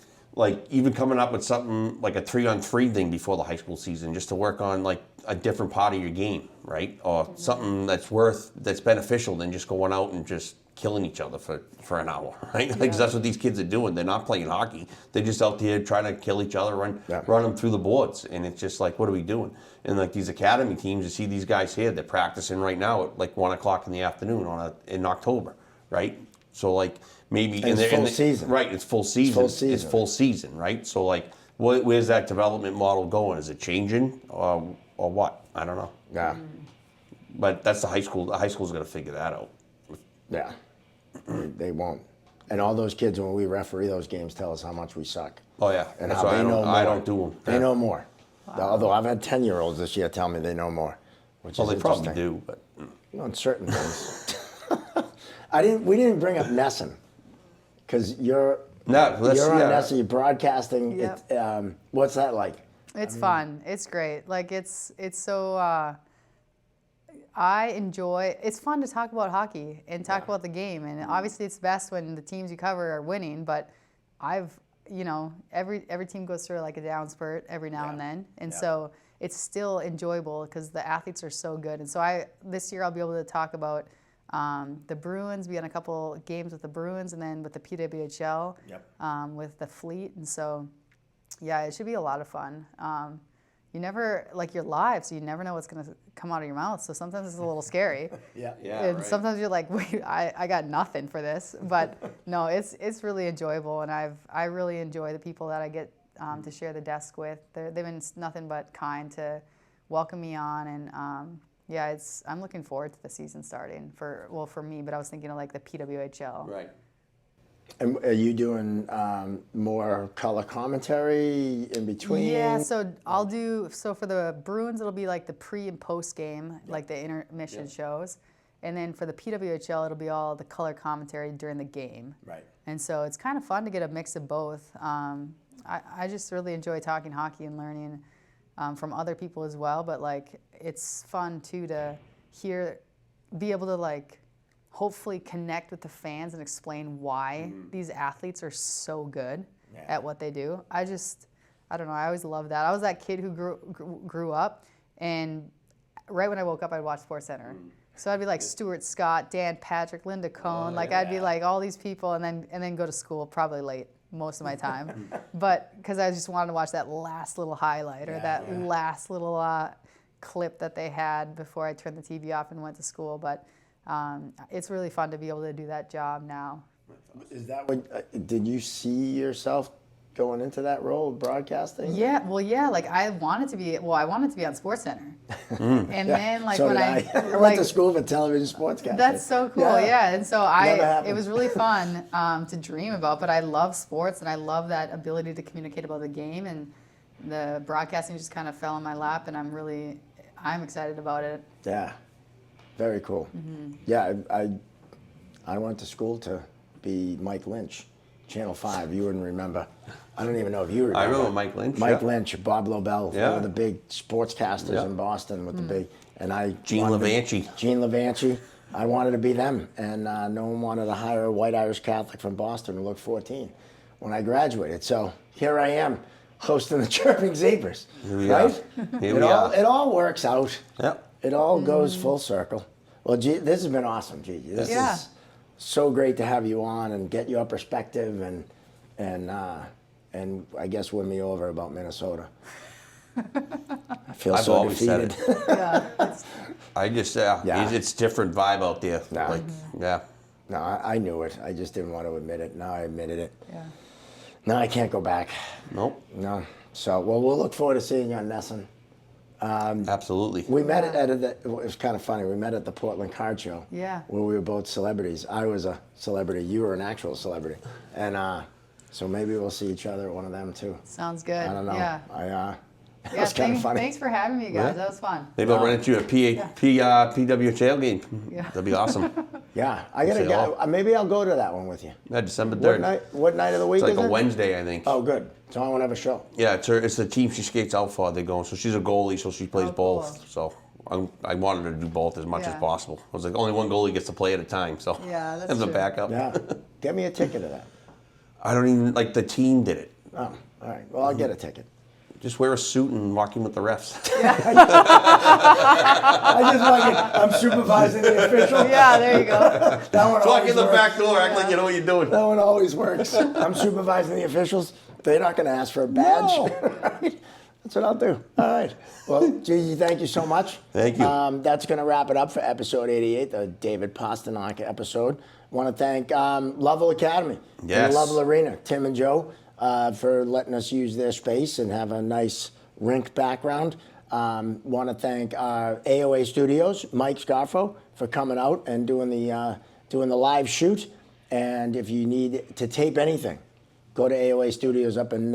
coming up with something like a 3-on-3 thing before the high school season just to work on like a different part of your game, right? Or something that's beneficial than just going out and just killing each other for an hour, right? Like that's what these kids are doing. They're not playing hockey. They're just out there trying to kill each other, run them through the boards. And it's just like, what are we doing? And like these academy teams, you see these guys here, they're practicing right now at like 1:00 in the afternoon in October, right? So like maybe And it's full season. Right, it's full season. It's full season. Right? So like where's that development model going? Is it changing or what? I don't know. Yeah. But that's the high school. The high school's got to figure that out. Yeah. They won't. And all those kids, when we referee those games, tell us how much we suck. Oh yeah, And that's how why they know more. I don't do them. They know more. Although I've had 10-year-olds this year tell me they know more, which Well, is they probably interesting. do, but On certain things. We didn't bring up NESN because you're on NESN, you're broadcasting. Yep. What's that like? It's fun. It's great. Like it's so. I enjoy. It's fun to talk about hockey and talk about the game, and obviously it's best when the teams you cover are winning. But every team goes through like a down spurt every now and then, and so it's still enjoyable because the athletes are so good. And so this year I'll be able to talk about the Bruins. We had a couple games with the Bruins, and then with the PWHL with the Fleet, and so. Yeah, it should be a lot of fun. you never, like, you're live, so you never know what's going to come out of your mouth. So sometimes it's a little scary. Yeah. And right. sometimes you're like, wait, I got nothing for this. But no, it's really enjoyable, and I really enjoy the people that I get to share the desk with. They've been nothing but kind to welcome me on, and yeah, I'm looking forward to the season starting for me. But I was thinking of like the PWHL. Right. And are you doing more color commentary in between? Yeah, so I'll do, so for the Bruins, it'll be like the pre and post game, like the intermission shows. And then for the PWHL, it'll be all the color commentary during the game. Right. And so it's kind of fun to get a mix of both. I just really enjoy talking hockey and learning from other people as well. But like, it's fun too to be able to like, hopefully connect with the fans and explain why these athletes are so good at what they do. I don't know, I always love that. I was that kid who grew up, and right when I woke up, I'd watch SportsCenter. So I'd be like Stuart Scott, Dan Patrick, Linda Cohn. I'd be like all these people, and then go to school probably late most of my time. But because I just wanted to watch that last little highlight or that last little clip that they had before I turned the TV off and went to school. But it's really fun to be able to do that job now. Is that what? Did you see yourself going into that role, broadcasting? Yeah, well, yeah. Like I wanted to be on SportsCenter, and then like So when did I like, went to school for television sportscasting. that's so cool. Yeah, and so Never it happened. was really fun to dream about. But I love sports, and I love that ability to communicate about the game, and the broadcasting just kind of fell in my lap, and I'm excited about it. Yeah, very cool. Yeah, I went to school to be Mike Lynch, Channel 5. You wouldn't remember. I don't even know if you remember. I remember Mike Lynch. Mike Lynch, Bob Lobel, Yeah. one of the big sportscasters in Boston with the big, and Gene Levanchi. Gene Levanchi. I wanted to be them, and no one wanted to hire a white Irish Catholic from Boston who looked 14 when I graduated. So here I am, hosting the Chirping Zebras. Here we right? are. Here we are. It all works out. Yep. It all goes full circle. Well, this has been awesome, Gigi. This is so great to have you on and get your perspective and I guess win me over about Minnesota. I feel I've so always said defeated. it. I just, Yeah. it's different vibe out there. Nah. Like, yeah. No, I knew it. I just didn't want to admit it. Now I admitted it. Yeah. No, I can't go back. Nope. No. So, well, we'll look forward to seeing you on NESN. Absolutely. We met it was kind of funny. We met at the Portland Card Show. Yeah. Where we were both celebrities. I was a celebrity. You were an actual celebrity. And so maybe we'll see each other at one of them too. Sounds good. I don't know. Yeah. It was kind of funny. Thanks for having me, guys. Yeah. That was fun. Maybe I'll run into you at PWHL game. Yeah. That'd be awesome. Yeah, I gotta Say go. hello. Maybe I'll go to that one with you. Yeah, December 3rd. What night of the week It's like is a it? Wednesday, I think. Oh, good. So I won't have a show. Yeah, it's the team she skates out for. They're going. So she's a goalie, so she plays Oh, cool. both. So I wanted her to do both as much as Yeah. possible. I was like, only one goalie gets to play at a time. So Yeah, that's as a true. backup. Yeah. Get me a ticket to that. I don't even like the team did it. Oh, all right. Well, I'll get a ticket. Just wear a suit and walk in with the refs. I just like it. I'm supervising the official. Yeah, there you go. That one Walk always in the works. back door, act like you know what you're doing. That one always works. I'm supervising the officials. They're not going to ask for a badge. Right? That's what I'll do. All right. Well, Gigi, thank you so much. Thank you. That's going to wrap it up for episode 88, the David Pasternak episode. Want to thank Lovell Academy Yes. and Lovell Arena, Tim and Joe, for letting us use their space and have a nice rink background. Want to thank AOA Studios, Mike Scarfo, for coming out and doing the live shoot. And if you need to tape anything, go to AOA Studios up in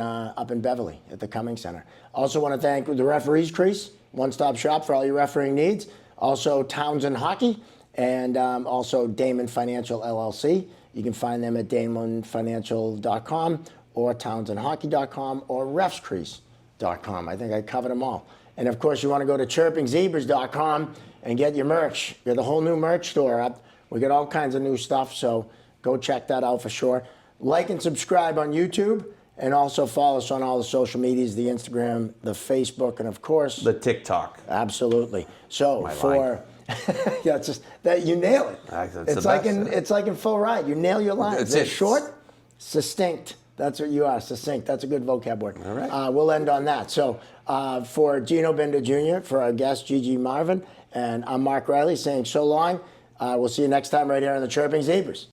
Beverly at the Cumming Center. Also want to thank the Referees Crease, one-stop shop for all your refereeing needs. Also Townsend Hockey and also Damon Financial LLC. You can find them at damonfinancial.com or townsendhockey.com or refscrease.com. I think I covered them all. And of course, you want to go to chirpingzebras.com and get your merch. We got the whole new merch store up. We got all kinds of new stuff, so go check that out for sure. Like and subscribe on YouTube, and also follow us on all the social medias, the Instagram, the Facebook, and of course, The TikTok. absolutely. So My for yeah, it's just that you nail it. That's It's the like best. it's like in full ride. You nail your lines. That's They're it. short, succinct, That's what you are, succinct. That's a good vocab word. All right. We'll end on that. So for Gino Bender Jr., for our guest, Gigi Marvin, and I'm Mark Riley saying so long. We'll see you next time right here on the Chirping Zebras.